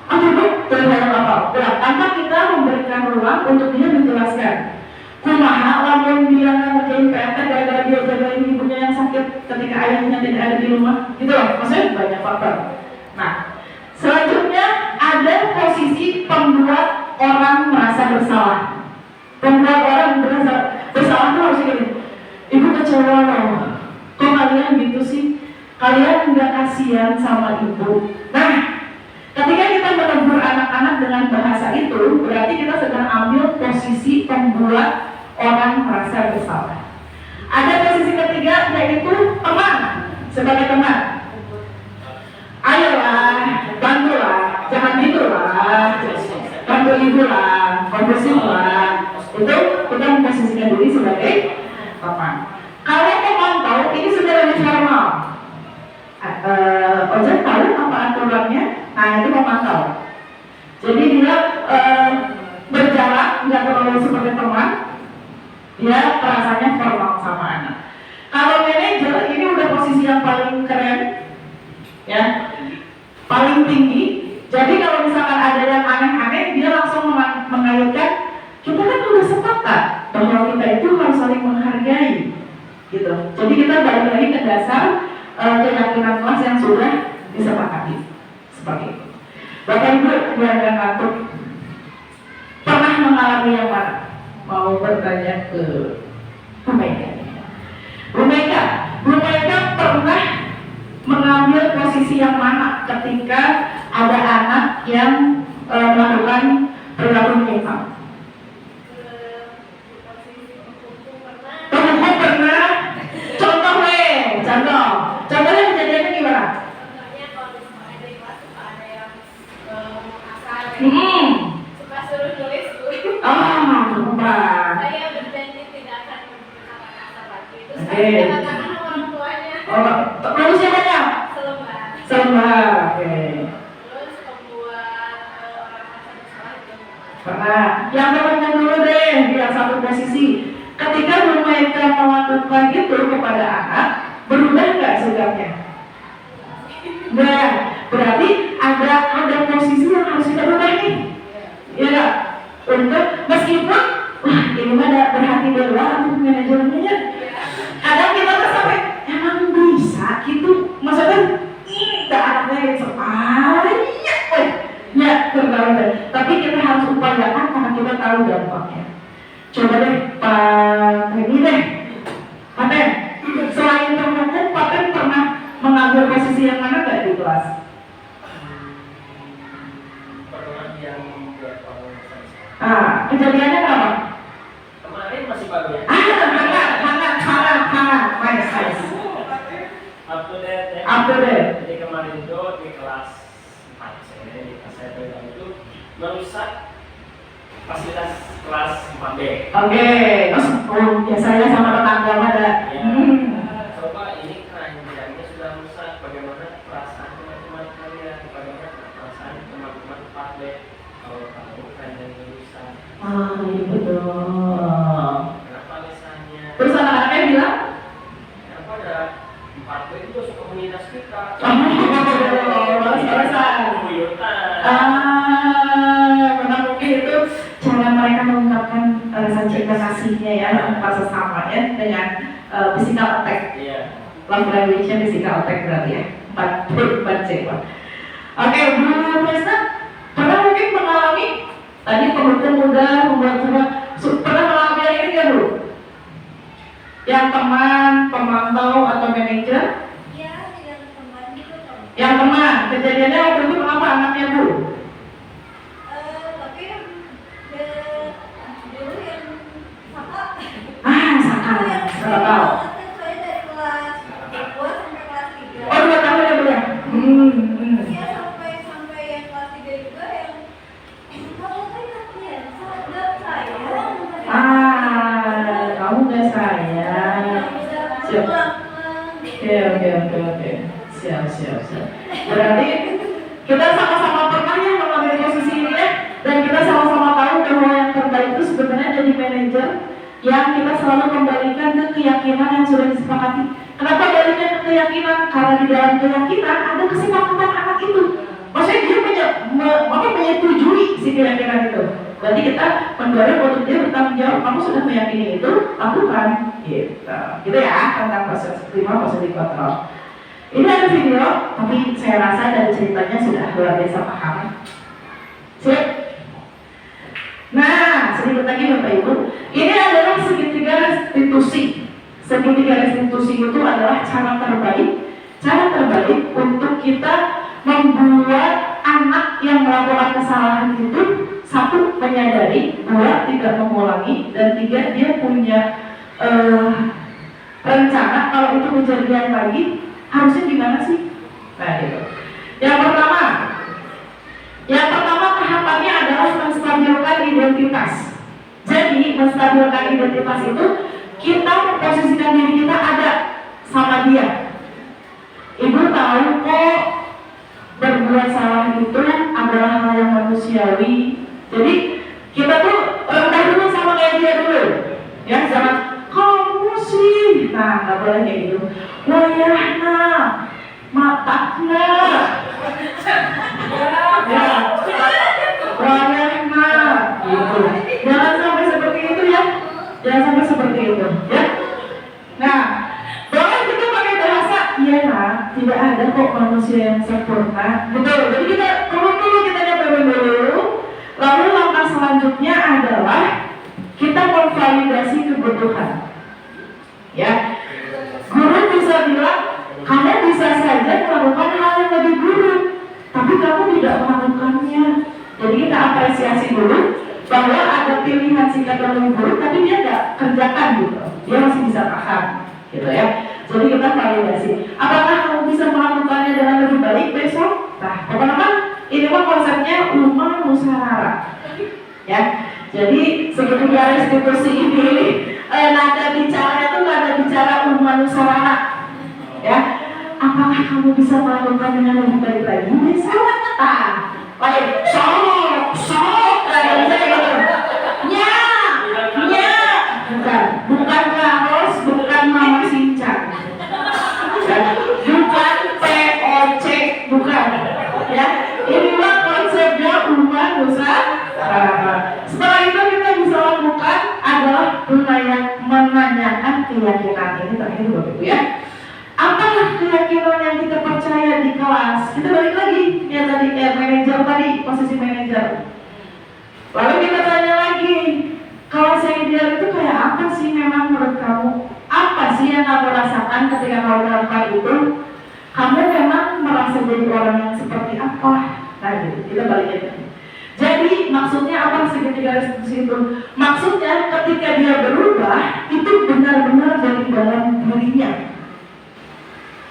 Aku Tuhan yang apal, pulang. Tanpa kita memberikan ruang untuk dia menjelaskan. Kumaha lamun bilang ngerjain PR gara-gara dia jagain ibunya yang sakit ketika ayahnya tidak ada di rumah, gitu loh. Maksudnya banyak faktor. Nah, selanjutnya ada posisi pembuat orang merasa bersalah. Pembuat orang merasa bersalah itu harus gini. Ibu kecewa loh. Kok kalian gitu sih? Kalian nggak kasihan sama ibu. Nah, ketika kita menegur anak-anak dengan bahasa itu, berarti kita sedang ambil posisi pembuat orang merasa bersalah. Ada posisi ketiga, yaitu teman. Sebagai teman, ayolah, bantulah, jangan gitulah, bantu ibu lah, kondusif lah. Itu kita memposisikan diri sebagai teman. Kalau pemantau, ini sudah lebih formal. Ojek tahu apa aturannya? Nah, itu pemantau. Jadi dia berjalan, nggak terlalu seperti teman. Dia rasanya formal sama anak. Kalau manajer, ini udah posisi yang paling keren, ya, paling tinggi. Jadi kalau misalkan ada yang aneh-aneh, dia langsung mengaitkan, kita kan udah sepakat bahwa kita itu harus saling menghargai, gitu. Jadi kita balik lagi ke dasar keyakinan kelas yang sudah disepakati, seperti itu. Bapak Ibu yang ngantuk, pernah mengalami yang mana? Mau bertanya ke Bu Mega. Bu Mega pernah mengambil posisi yang mana ketika ada anak yang melakukan perilaku menyimpang? Penghukum pernah. Contohnya kejadiannya gimana? Contohnya kalau misalnya ada kelas suka ada yang asal suka suruh nulis saya berjanji tidak akan menggunakan kata lagi. Terus saya katakan orang tuanya. Nulisnya banyak? Selembar. Oke. Terus membuat orang merasa bersalah juga. Pernah. Yang terpenting dulu deh, biar satu posisi. Ketika mereka melakukan itu kepada anak, berubah nggak sikapnya? Nah, berarti ada posisi yang harus kita ubah nih. Ya nggak? Untuk meskipun ini mah berhati bela untuk manajernya. Kadang kita tuh sampai emang bisa gitu. Maksudnya anaknya yang sepanjang ya terlalu. Tapi kita harus upayakan karena kita tahu dampaknya. Coba deh Pak Hemi deh, Paten. Selain penghukum, Paten pernah mengambil posisi yang mana nggak di kelas? Pernah yang membuat pengurusan. Kejadiannya apa? Kemarin masih baru ya. Hangat, nice. Up to date ya. Up to date. Jadi kemarin itu di kelas 4 di kelas saya pegang itu merusak fasilitas kelas 4B. Oke, biasanya sama tetangga ada. Ya, coba ini keranjangnya sudah rusak. Bagaimana perasaan teman-teman kalian? Bagaimana perasaan teman-teman 4B kalau tahu keranjangnya rusak? Iya betul. Kenapa misalnya? Terus anak-anaknya bilang? Kenapa ada 4B itu suka menindas kita? Balas-balasan. Memang mungkin itu cara mereka mengungkapkan rasa cinta kasihnya ya antar sesama ya dengan physical attack. Iya. Love language-nya physical attack berarti ya. 4C. Oke, Bu Presta, pernah mungkin mengalami tadi penghukum udah membuat pernah mengalami yang ini nggak Bu? Yang teman, pemantau atau manajer? Iya, Yang teman, kejadiannya waktu itu kenapa anaknya Bu? Tapi dulu yang sama. Sakal, nggak tahu. Saya dari kelas 2 sampai kelas 3. Oh 2 tahun ya Bu ya? Iya sampai yang kelas 3 juga yang kamu kan ya sahabat saya. Kamu nggak sayang. Siap. Oke. Siap. Berarti kita sama-sama pernah ya mengambil posisi ini ya, dan kita sama-sama tahu bahwa yang terbaik itu sebenarnya jadi manajer yang kita selalu kembalikan ke keyakinan yang sudah disepakati. Kenapa balikan ke keyakinan? Karena di dalam keyakinan ada kesepakatan anak itu. Maksudnya dia menyetujui si keyakinan itu. Berarti kita mendorong untuk dia bertanggung jawab. Kamu sudah meyakini itu, lakukan. Gitu ya tentang proses terima positif kontrol. Ini ada video, tapi saya rasa dari ceritanya sudah luar biasa paham. Sip. Nah, sedikit lagi Bapak Ibu, ini adalah segitiga restitusi. Segitiga restitusi itu adalah cara terbaik untuk kita membuat anak yang melakukan kesalahan itu, 1, menyadari, 2, tidak mengulangi, dan 3, dia punya rencana kalau itu kejadian lagi harusnya gimana sih? Nah gitu. Yang pertama tahapannya adalah menstabilkan identitas. Jadi menstabilkan identitas itu kita memposisikan diri kita ada sama dia. Ibu tahu kok berbuat salah itu adalah hal yang manusiawi. Jadi kita tuh rendah dulu sama kayak dia dulu. Ya, jangan kamu sih. Nah, nggak boleh kayak gitu. Wayahna, matakna. Ya, wayahna. Gitu. Jangan sampai seperti itu ya. Jangan sampai seperti itu ya. Nah, boleh kita pakai bahasa iya nak, tidak ada kok manusia yang sempurna. Betul. Jadi kita turun dulu, kita nyobain dulu. Lalu langkah selanjutnya adalah kita memvalidasi kebutuhan. Ya, guru bisa bilang kamu bisa saja melakukan hal yang lebih buruk, tapi kamu tidak melakukannya. Jadi kita apresiasi dulu bahwa ada pilihan sikap yang lebih buruk, tapi dia tidak kerjakan gitu. Dia masih bisa paham, gitu ya. Jadi kita validasi. Apakah kamu bisa melakukannya dengan lebih baik besok? Nah, teman-teman, ini mah konsepnya umma musyawarah. Ya, jadi segitiga restitusi ini nada bicaranya itu nada bicara umma musyawarah. Ya, apakah kamu bisa melakukan dengan lebih baik lagi besok? Baik, sok, kayak gitu. Nya, bukan Laos, bukan Mama Sincang, bukan POC, bukan. Ya, inilah konsepnya umma musyawarah. Setelah itu kita bisa lakukan adalah menanyakan keyakinan ini terakhir Bapak Ibu ya. Apa keyakinan yang kita percaya di kelas? Kita balik lagi ya tadi manajer tadi, posisi manajer. Lalu kita tanya lagi, kalau saya ideal itu kayak apa sih memang menurut kamu? Apa sih yang kamu rasakan ketika kamu melakukan itu? Kamu memang merasa jadi orang yang seperti apa? Nah gitu, kita balik lagi. Jadi maksudnya apa segitiga restitusi itu? Maksudnya ketika dia berubah itu benar-benar dari dalam dirinya.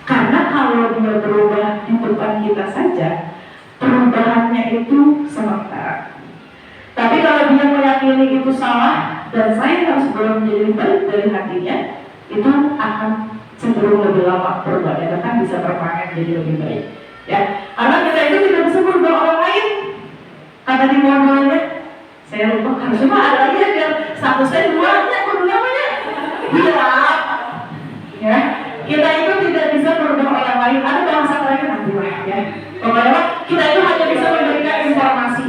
Karena kalau dia berubah di depan kita saja, perubahannya itu sementara. Tapi kalau dia meyakini itu salah dan saya harus belum menjadi baik dari hatinya, itu akan cenderung lebih lama perubahannya, bahkan bisa permanen jadi lebih baik. Ya, karena kita itu tidak bisa berubah orang lain. Kata di modulnya, saya lupa kan, cuma ada lagi ya biar statusnya dua, modulnya apa ya? Biar, ya, kita itu tidak bisa berubah orang lain. Ada bahasa lain nanti lah, ya. Pokoknya kita itu hanya bisa memberikan informasi.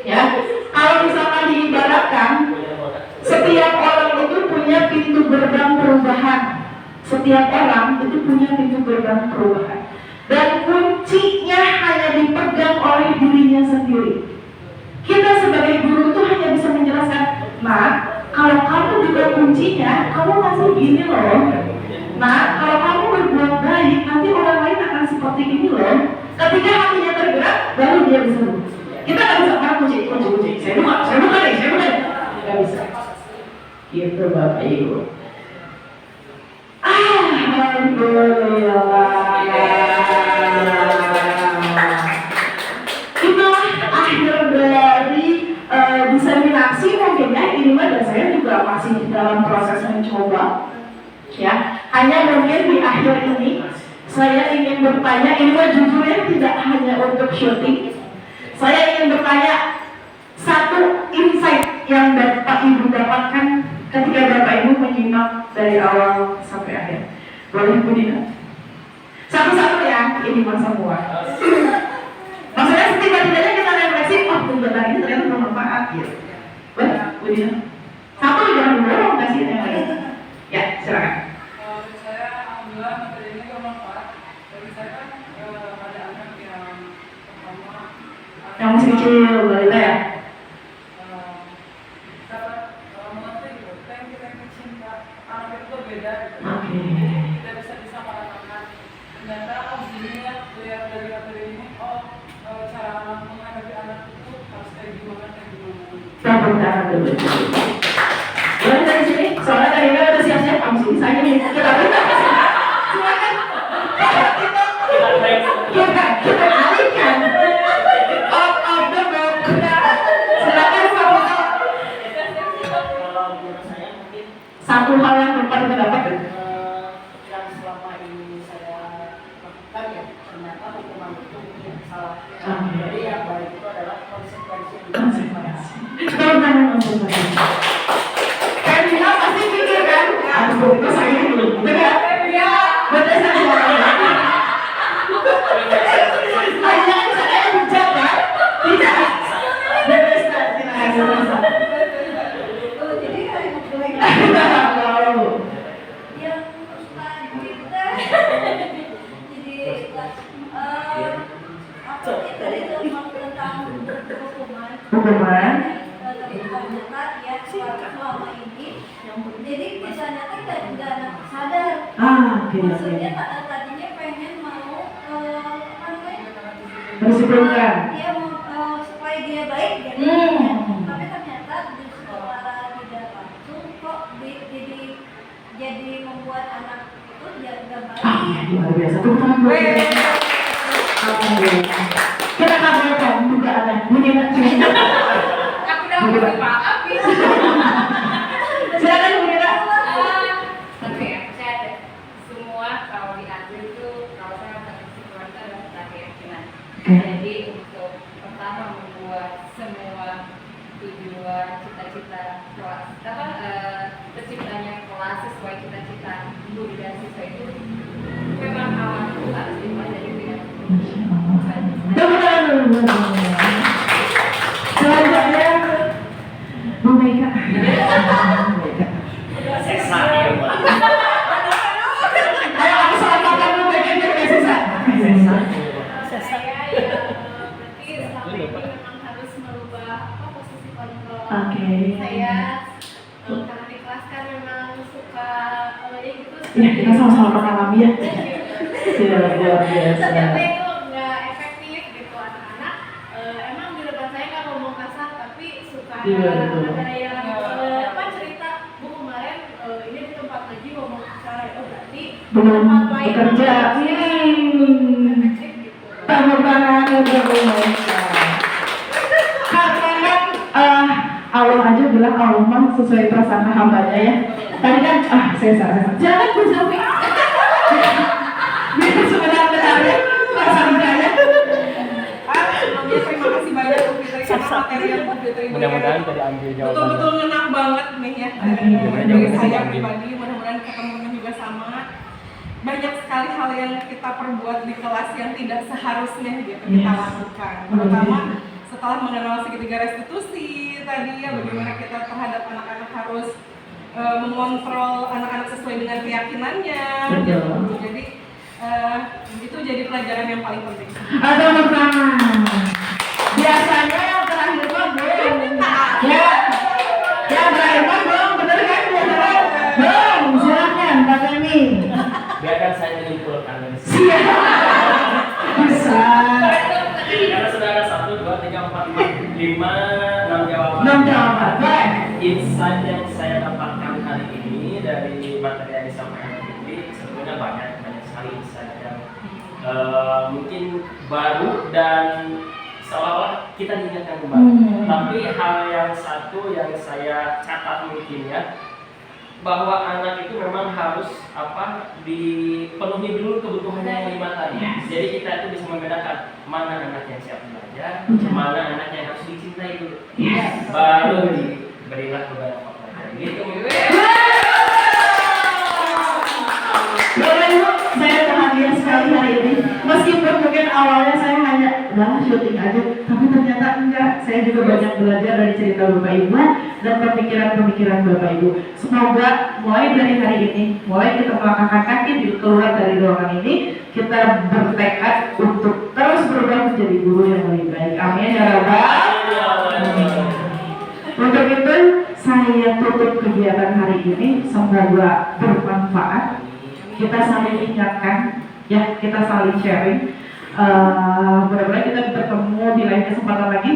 Ya, kalau misalkan diibaratkan, setiap orang itu punya pintu gerbang perubahan. Setiap orang itu punya pintu gerbang perubahan. Dan kuncinya hanya dipegang oleh dirinya sendiri. Kita sebagai guru itu hanya bisa menjelaskan, nah, kalau kamu juga kuncinya, kamu masih gini loh. Nah, kalau kamu berbuat baik, nanti orang lain akan seperti ini loh. Ketika hatinya tergerak, baru dia bisa lulus. Kita nggak bisa orang kunci. Saya buka deh. Nggak bisa. Gitu Bapak Ibu. Alhamdulillah. Itulah akhir dari diseminasi mungkin ya. Ini mah dan saya juga masih dalam proses mencoba. Ya, hanya mungkin di akhir ini saya ingin bertanya, ini mah jujur ya, tidak hanya untuk syuting. Saya ingin bertanya satu insight yang Bapak Ibu dapatkan ketika Bapak Ibu menyimak dari awal sampai akhir. Boleh Bu Dina? Satu-satu ya, ini mah semua. Maksudnya setidak-tidaknya kita refleksi, oh kegiatan ini ternyata bermanfaat gitu. Boleh Bu Dina? Satu jangan dulu, kasih yang lain. Ya, silakan. Saya alhamdulillah materi ini bermanfaat. Bagi saya kan ada anak yang pertama Yang masih kecil, balita ya? dapat mengerti gitu. Kita yang cinta anak itu berbeda gitu. Oke. Tidak bisa disamaratakan. Ternyata gini ya, lihat dari materi ini, cara anak menghadapi anak itu harus kayak gimana. Tepuk tangan dulu. Boleh dari sini? Soalnya tadi udah siap-siap kamu sini. Saya nih, kita alihkan. Out of the box. Silakan satu hal yang paling terdapat. Yang selama ini saya lakukan ya, ternyata hukuman itu mungkin salah. Jadi yang baik itu adalah konsekuensi yang Konsekuensi. Tangan untuk saya. Kan Dina pasti pikir kan, aduh itu saya dulu, betul kan? Betul saya. Hanya saya bijak kan? Tidak. Betul saya. Jadi Wow. yang tadi kita jadi itu tentang Hukuman. tapi ternyata ya selama ini jadi misalnya kita nggak sadar maksudnya tadinya pengen mau apa namanya Mendisiplinkan. dia mau supaya dia baik jadi tapi ternyata setelah tidak langsung kok jadi membuat anak itu jadi baik. Luar biasa. Tepuk tangan buat kita. Alhamdulillah. Kita kabulkan juga ada bunyi nanti. Aku udah mau maaf ya. Silakan Bu Dina. Tapi ya, saya ada semua kalau diambil itu kalau saya pakai kesimpulan itu adalah tentang keyakinan. Jadi untuk pertama membuat semua tujuan cita-cita kelas terciptanya kelas sesuai cita-cita guru dan siswa itu memang awal itu harus dimulai dari keyakinan. Tepuk tangan dulu. Selanjutnya Bu Mega. Seksa ya, Pak. Ayo aku selamatkan Bu Mega biar gak sisa. Saya ya berarti selama ini memang harus merubah posisi kontrol. Oke. Saya karena di kelas kan memang suka ya gitu. Ya kita sama-sama mengalami ya. Luar biasa. Ternyata itu nggak efektif gitu anak-anak. Emang di depan saya nggak ngomong kasar tapi suka Iya, betul. ada yang apa cerita Bu kemarin ini di tempat lagi ngomong kasar oh berarti Belum tempat lain bekerja. efektif gitu. Tepuk tangan untuk Bu Mega. Karena kan Allah aja bilang Allah mah sesuai prasangka hambanya ya. Tadi kan saya salah. Jangan Bu Selvi. Itu sebenarnya prasangganya. Terima kasih banyak Bu Fitri karena materi yang Bu Fitri berikan Mudah-mudahan tadi ambil jawaban. betul-betul ngena banget nih ya. Amin. Dari saya pribadi, mudah-mudahan ketemunya juga sama. Banyak sekali hal yang kita perbuat di kelas yang tidak seharusnya gitu kita lakukan. Terutama setelah mengenal segitiga restitusi tadi ya, bagaimana kita terhadap anak-anak harus mengontrol anak-anak sesuai dengan keyakinannya. Betul. Jadi itu jadi pelajaran yang paling penting. Tepuk tangan. Biasanya yang terakhir mah belum. Ya. Yang terakhir mah belum, bener kan? Belum. Silakan Pak Emi. Biarkan saya menyimpulkan. Siap. Bisa. Karena sudah ada 1, 2, 3, 4, 5, 6 jawaban. 6 jawaban. Baik. Insight yang saya dapatkan hari ini dari materi yang disampaikan Fikri sebetulnya banyak sekali insight yang mungkin baru dan seolah-olah kita diingatkan kembali. Tapi hal yang satu yang saya catat mungkin ya, bahwa anak itu memang harus dipenuhi dulu kebutuhannya yang 5 tadi. Jadi kita itu bisa membedakan mana anak yang siap belajar, mana anak yang harus dicintai dulu. Baru diberilah beberapa pelajaran. Gitu. Bapak Ibu, saya bahagia sekali hari ini. Meskipun mungkin awalnya saya hanya syuting aja, tapi ternyata enggak. Saya juga banyak belajar dari cerita Bapak Ibu dan pemikiran-pemikiran Bapak Ibu. Semoga mulai dari hari ini, mulai kita melangkahkan kaki keluar dari ruangan ini, kita bertekad untuk terus berubah menjadi guru yang lebih baik. Amin ya Rabbal Alamin. Untuk itu, saya tutup kegiatan hari ini. Semoga bermanfaat. Kita saling ingatkan, ya, kita saling sharing. Mudah-mudahan kita bertemu di lain kesempatan lagi.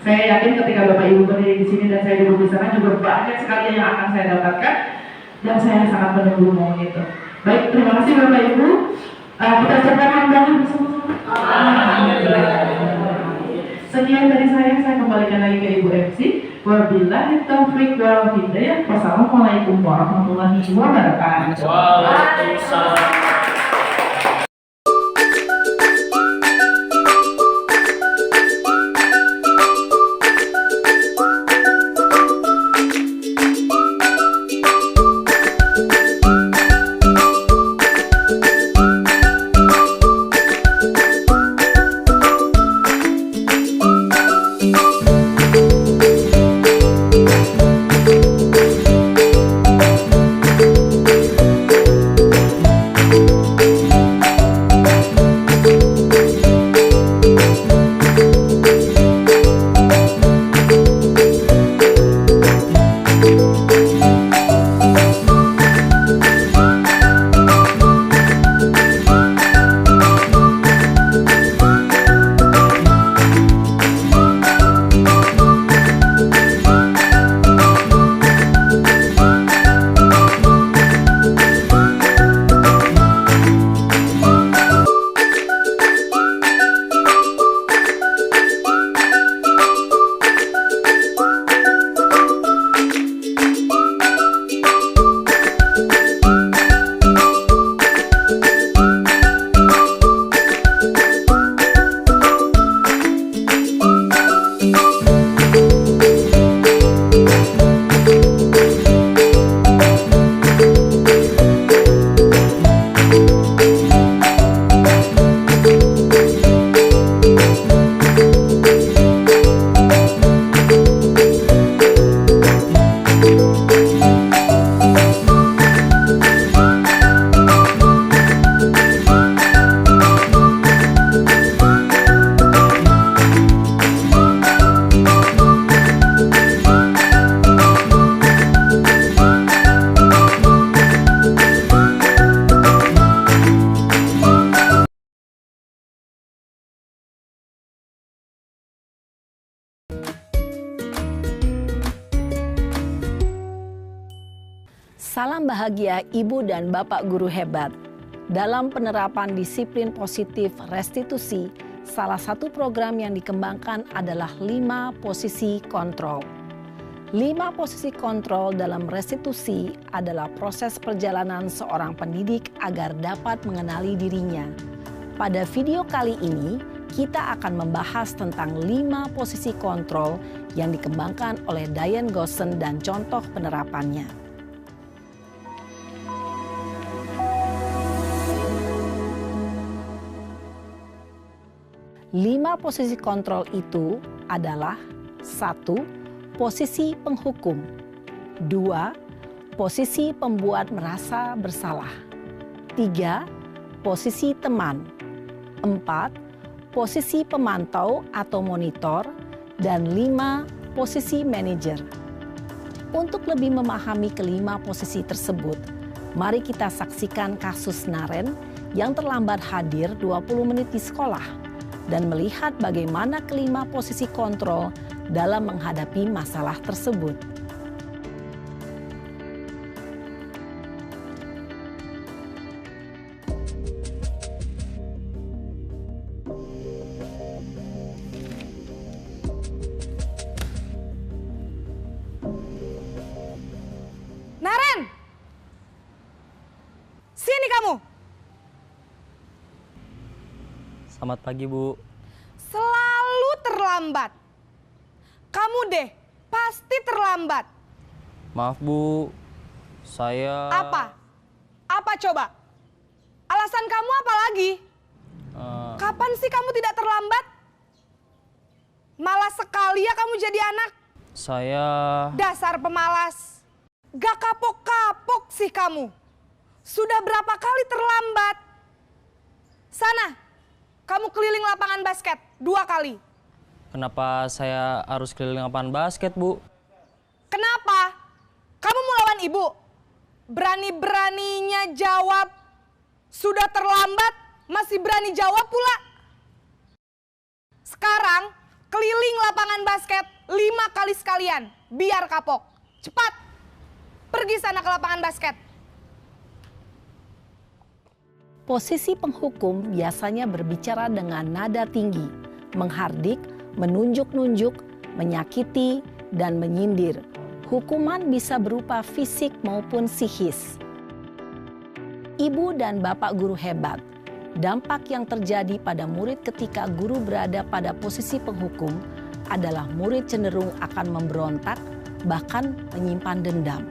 Saya yakin ketika Bapak Ibu berdiri di sini dan saya duduk di sana juga banyak sekali yang akan saya dapatkan dan saya sangat menunggu momen itu. Baik, terima kasih Bapak Ibu. Kita ucapkan hamdalah bersama-sama. Sekian dari saya kembalikan lagi ke Ibu MC. Wabillahi taufiq wal hidayah. Wassalamualaikum warahmatullahi wabarakatuh. Waalaikumsalam. Salam bahagia Ibu dan Bapak guru hebat. Dalam penerapan disiplin positif restitusi, salah satu program yang dikembangkan adalah 5 posisi kontrol. 5 posisi kontrol dalam restitusi adalah proses perjalanan seorang pendidik agar dapat mengenali dirinya. Pada video kali ini, kita akan membahas tentang 5 posisi kontrol yang dikembangkan oleh Diane Goossen dan contoh penerapannya. 5 posisi kontrol itu adalah 1. Posisi penghukum. 2. Posisi pembuat merasa bersalah. 3. Posisi teman. 4. Posisi pemantau atau monitor. Dan 5. Posisi manajer. Untuk lebih memahami kelima posisi tersebut, mari kita saksikan kasus Naren yang terlambat hadir 20 menit di sekolah dan melihat bagaimana kelima posisi kontrol dalam menghadapi masalah tersebut. Naren! Sini kamu! Selamat pagi, Bu. Selalu terlambat. Kamu deh, pasti terlambat. Maaf, Bu. Saya... Apa? Apa coba? Alasan kamu apa lagi? Kapan sih kamu tidak terlambat? Malas sekali ya kamu jadi anak. Saya... Dasar pemalas. Gak kapok-kapok sih kamu. Sudah berapa kali terlambat? Sana, kamu keliling lapangan basket 2 kali. Kenapa saya harus keliling lapangan basket, Bu? Kenapa? Kamu mau lawan ibu? Berani-beraninya jawab. Sudah terlambat, masih berani jawab pula. Sekarang, keliling lapangan basket 5 kali sekalian. Biar kapok. Cepat. Pergi sana ke lapangan basket. Posisi penghukum biasanya berbicara dengan nada tinggi, menghardik, menunjuk-nunjuk, menyakiti, dan menyindir. Hukuman bisa berupa fisik maupun psikis. Ibu dan bapak guru hebat. Dampak yang terjadi pada murid ketika guru berada pada posisi penghukum adalah murid cenderung akan memberontak, bahkan menyimpan dendam.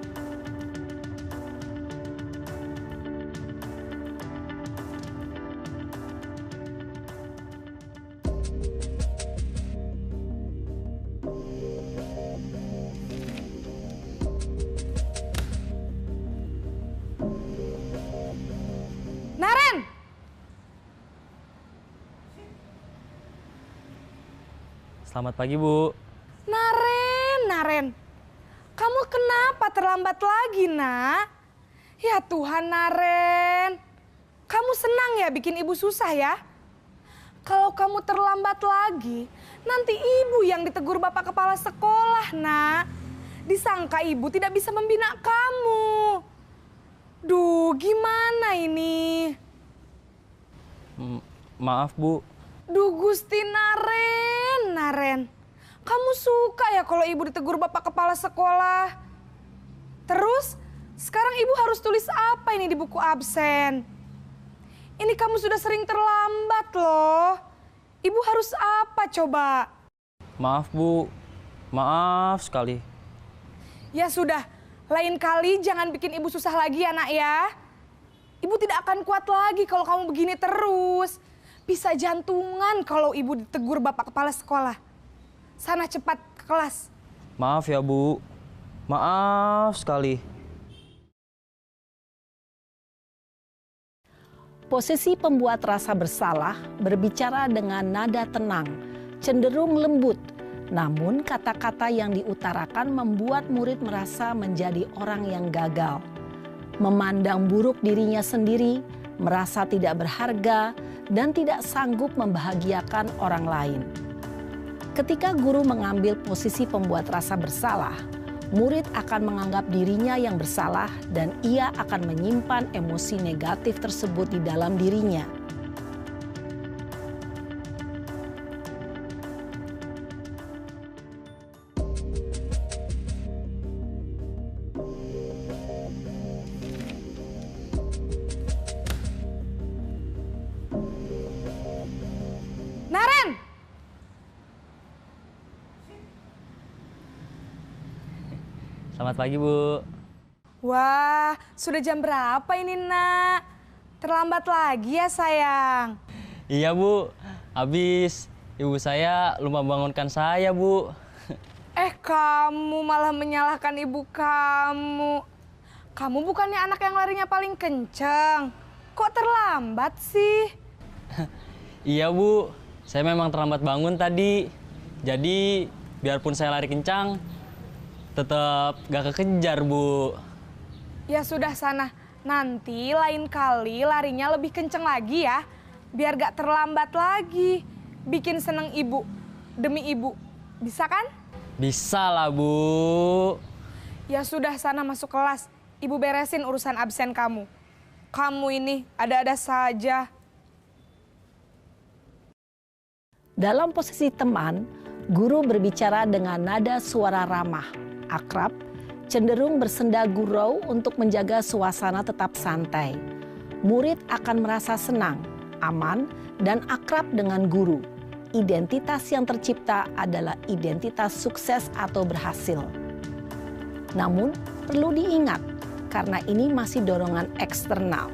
Naren! Selamat pagi, Bu. Naren. Kamu kenapa terlambat lagi, Nak? Ya Tuhan, Naren. Kamu senang ya bikin ibu susah ya? Kalau kamu terlambat lagi, nanti ibu yang ditegur bapak kepala sekolah, Nak. Disangka ibu tidak bisa membina kamu. Duh, gimana ini? Maaf, Bu. Duh, Gusti Naren. Kamu suka ya kalau ibu ditegur bapak kepala sekolah? Terus, sekarang ibu harus tulis apa ini di buku absen? Ini kamu sudah sering terlambat loh. Ibu harus apa coba? Maaf, Bu. Maaf sekali. Ya sudah, lain kali jangan bikin ibu susah lagi ya, Nak ya. Ibu tidak akan kuat lagi kalau kamu begini terus. Bisa jantungan kalau ibu ditegur bapak kepala sekolah. Sana cepat ke kelas. Maaf ya, Bu. Maaf sekali. Posisi pembuat rasa bersalah berbicara dengan nada tenang, cenderung lembut. Namun kata-kata yang diutarakan membuat murid merasa menjadi orang yang gagal. Memandang buruk dirinya sendiri, merasa tidak berharga, dan tidak sanggup membahagiakan orang lain. Ketika guru mengambil posisi pembuat rasa bersalah, murid akan menganggap dirinya yang bersalah dan ia akan menyimpan emosi negatif tersebut di dalam dirinya. Naren! Selamat pagi, Bu. Wah, sudah jam berapa ini, Nak? Terlambat lagi ya, sayang? Iya, Bu. Habis ibu saya lupa bangunkan saya, Bu. Kamu malah menyalahkan ibu kamu. Kamu bukannya anak yang larinya paling kenceng. Kok terlambat sih? Iya, Bu. Saya memang terlambat bangun tadi. Jadi, biarpun saya lari kencang, tetap gak kekejar, Bu. Ya sudah sana, Nanti lain kali larinya lebih kenceng lagi ya, biar gak terlambat lagi. Bikin seneng ibu, demi ibu. Bisa kan? Bisa lah, Bu. Ya sudah, sana masuk kelas. Ibu beresin urusan absen kamu. Kamu ini ada-ada saja. Dalam posisi teman, guru berbicara dengan nada suara ramah, akrab, cenderung bersenda gurau untuk menjaga suasana tetap santai. Murid akan merasa senang, aman, dan akrab dengan guru. Identitas yang tercipta adalah identitas sukses atau berhasil. Namun, perlu diingat, karena ini masih dorongan eksternal,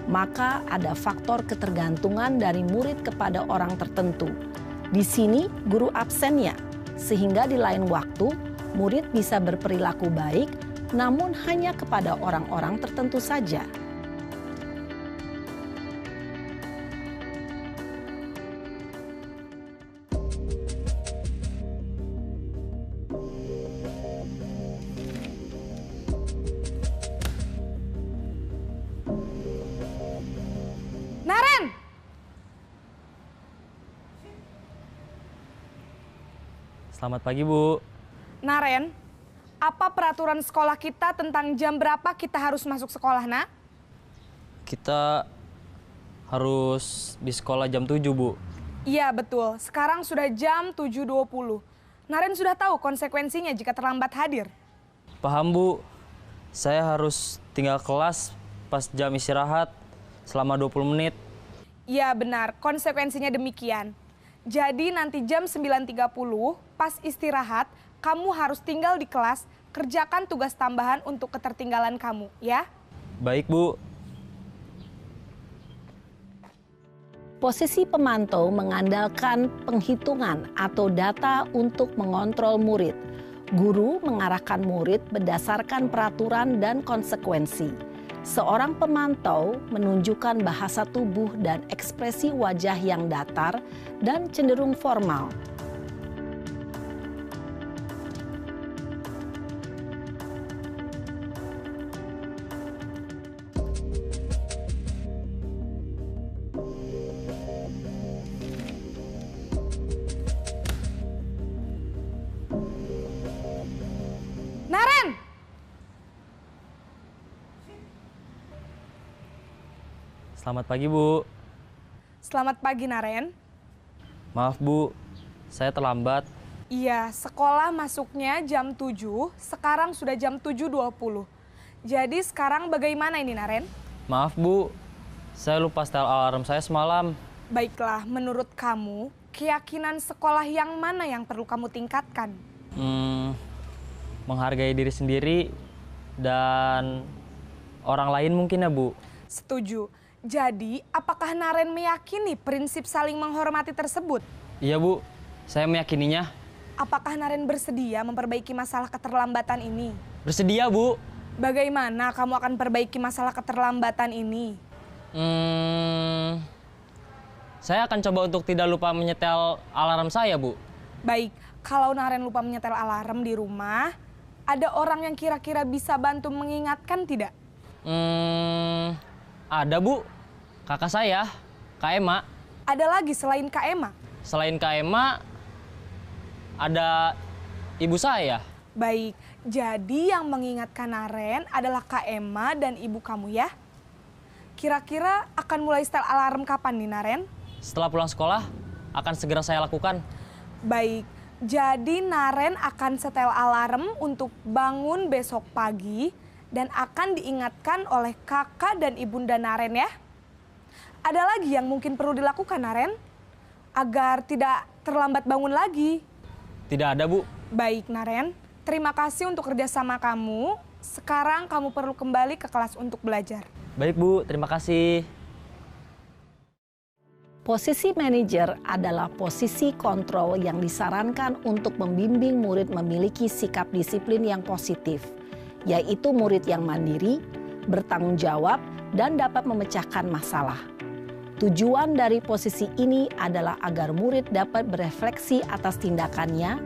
maka ada faktor ketergantungan dari murid kepada orang tertentu. Di sini, guru absennya, sehingga di lain waktu, murid bisa berperilaku baik, namun hanya kepada orang-orang tertentu saja. Naren! Selamat pagi, Bu. Naren, apa peraturan sekolah kita tentang jam berapa kita harus masuk sekolah, nak? Kita harus di sekolah jam 7, Bu. Iya, betul. Sekarang sudah jam 7.20. Naren sudah tahu konsekuensinya jika terlambat hadir. Paham, Bu. Saya harus tinggal kelas pas jam istirahat selama 20 menit. Iya, benar. Konsekuensinya demikian. Jadi nanti jam 9.30 pas istirahat, kamu harus tinggal di kelas, kerjakan tugas tambahan untuk ketertinggalan kamu, ya? Baik, Bu. Posisi pemantau mengandalkan penghitungan atau data untuk mengontrol murid. Guru mengarahkan murid berdasarkan peraturan dan konsekuensi. Seorang pemantau menunjukkan bahasa tubuh dan ekspresi wajah yang datar dan cenderung formal. Naren! Selamat pagi, Bu. Selamat pagi, Naren. Maaf, Bu. Saya terlambat. Iya, sekolah masuknya jam 7, sekarang sudah jam 7.20. Jadi sekarang bagaimana ini, Naren? Maaf, Bu. Saya lupa setel alarm saya semalam. Baiklah, menurut kamu, keyakinan sekolah yang mana yang perlu kamu tingkatkan? Menghargai diri sendiri dan orang lain mungkin ya, Bu. Setuju. Jadi, apakah Naren meyakini prinsip saling menghormati tersebut? Iya, Bu. Saya meyakininya. Apakah Naren bersedia memperbaiki masalah keterlambatan ini? Bersedia, Bu. Bagaimana kamu akan perbaiki masalah keterlambatan ini? Saya akan coba untuk tidak lupa menyetel alarm saya, Bu. Baik, kalau Naren lupa menyetel alarm di rumah, ada orang yang kira-kira bisa bantu mengingatkan tidak? Ada, Bu. Kakak saya, Kak Ema. Ada lagi selain Kak Ema? Selain Kak Ema, ada ibu saya. Baik, jadi yang mengingatkan Naren adalah Kak Ema dan ibu kamu ya? Kira-kira akan mulai setel alarm kapan nih, Naren? Setelah pulang sekolah, akan segera saya lakukan. Baik, jadi Naren akan setel alarm untuk bangun besok pagi dan akan diingatkan oleh kakak dan ibunda Naren ya. Ada lagi yang mungkin perlu dilakukan, Naren? Agar tidak terlambat bangun lagi. Tidak ada, Bu. Baik, Naren. Terima kasih untuk kerjasama kamu. Sekarang kamu perlu kembali ke kelas untuk belajar. Baik, Bu. Terima kasih. Posisi manajer adalah posisi kontrol yang disarankan untuk membimbing murid memiliki sikap disiplin yang positif, yaitu murid yang mandiri, bertanggung jawab, dan dapat memecahkan masalah. Tujuan dari posisi ini adalah agar murid dapat berefleksi atas tindakannya.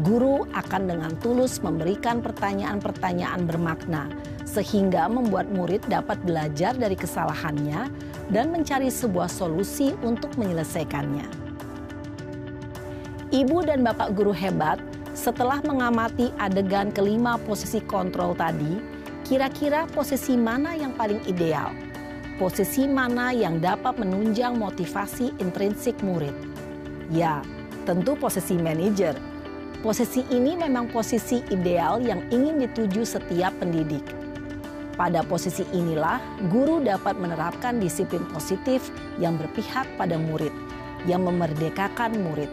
Guru akan dengan tulus memberikan pertanyaan-pertanyaan bermakna, sehingga membuat murid dapat belajar dari kesalahannya dan mencari sebuah solusi untuk menyelesaikannya. Ibu dan Bapak guru hebat, setelah mengamati adegan kelima posisi kontrol tadi, kira-kira posisi mana yang paling ideal? Posisi mana yang dapat menunjang motivasi intrinsik murid? Ya, tentu posisi manajer. Posisi ini memang posisi ideal yang ingin dituju setiap pendidik. Pada posisi inilah, guru dapat menerapkan disiplin positif yang berpihak pada murid, yang memerdekakan murid.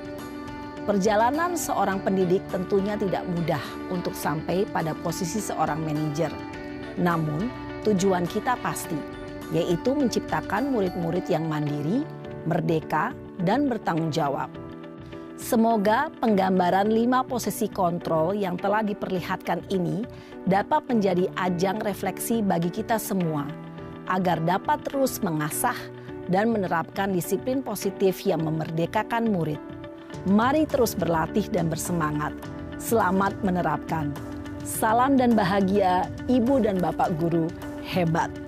Perjalanan seorang pendidik tentunya tidak mudah untuk sampai pada posisi seorang manajer. Namun, tujuan kita pasti, yaitu menciptakan murid-murid yang mandiri, merdeka, dan bertanggung jawab. Semoga penggambaran 5 posisi kontrol yang telah diperlihatkan ini dapat menjadi ajang refleksi bagi kita semua, agar dapat terus mengasah dan menerapkan disiplin positif yang memerdekakan murid. Mari terus berlatih dan bersemangat. Selamat menerapkan. Salam dan bahagia, Ibu dan Bapak guru hebat.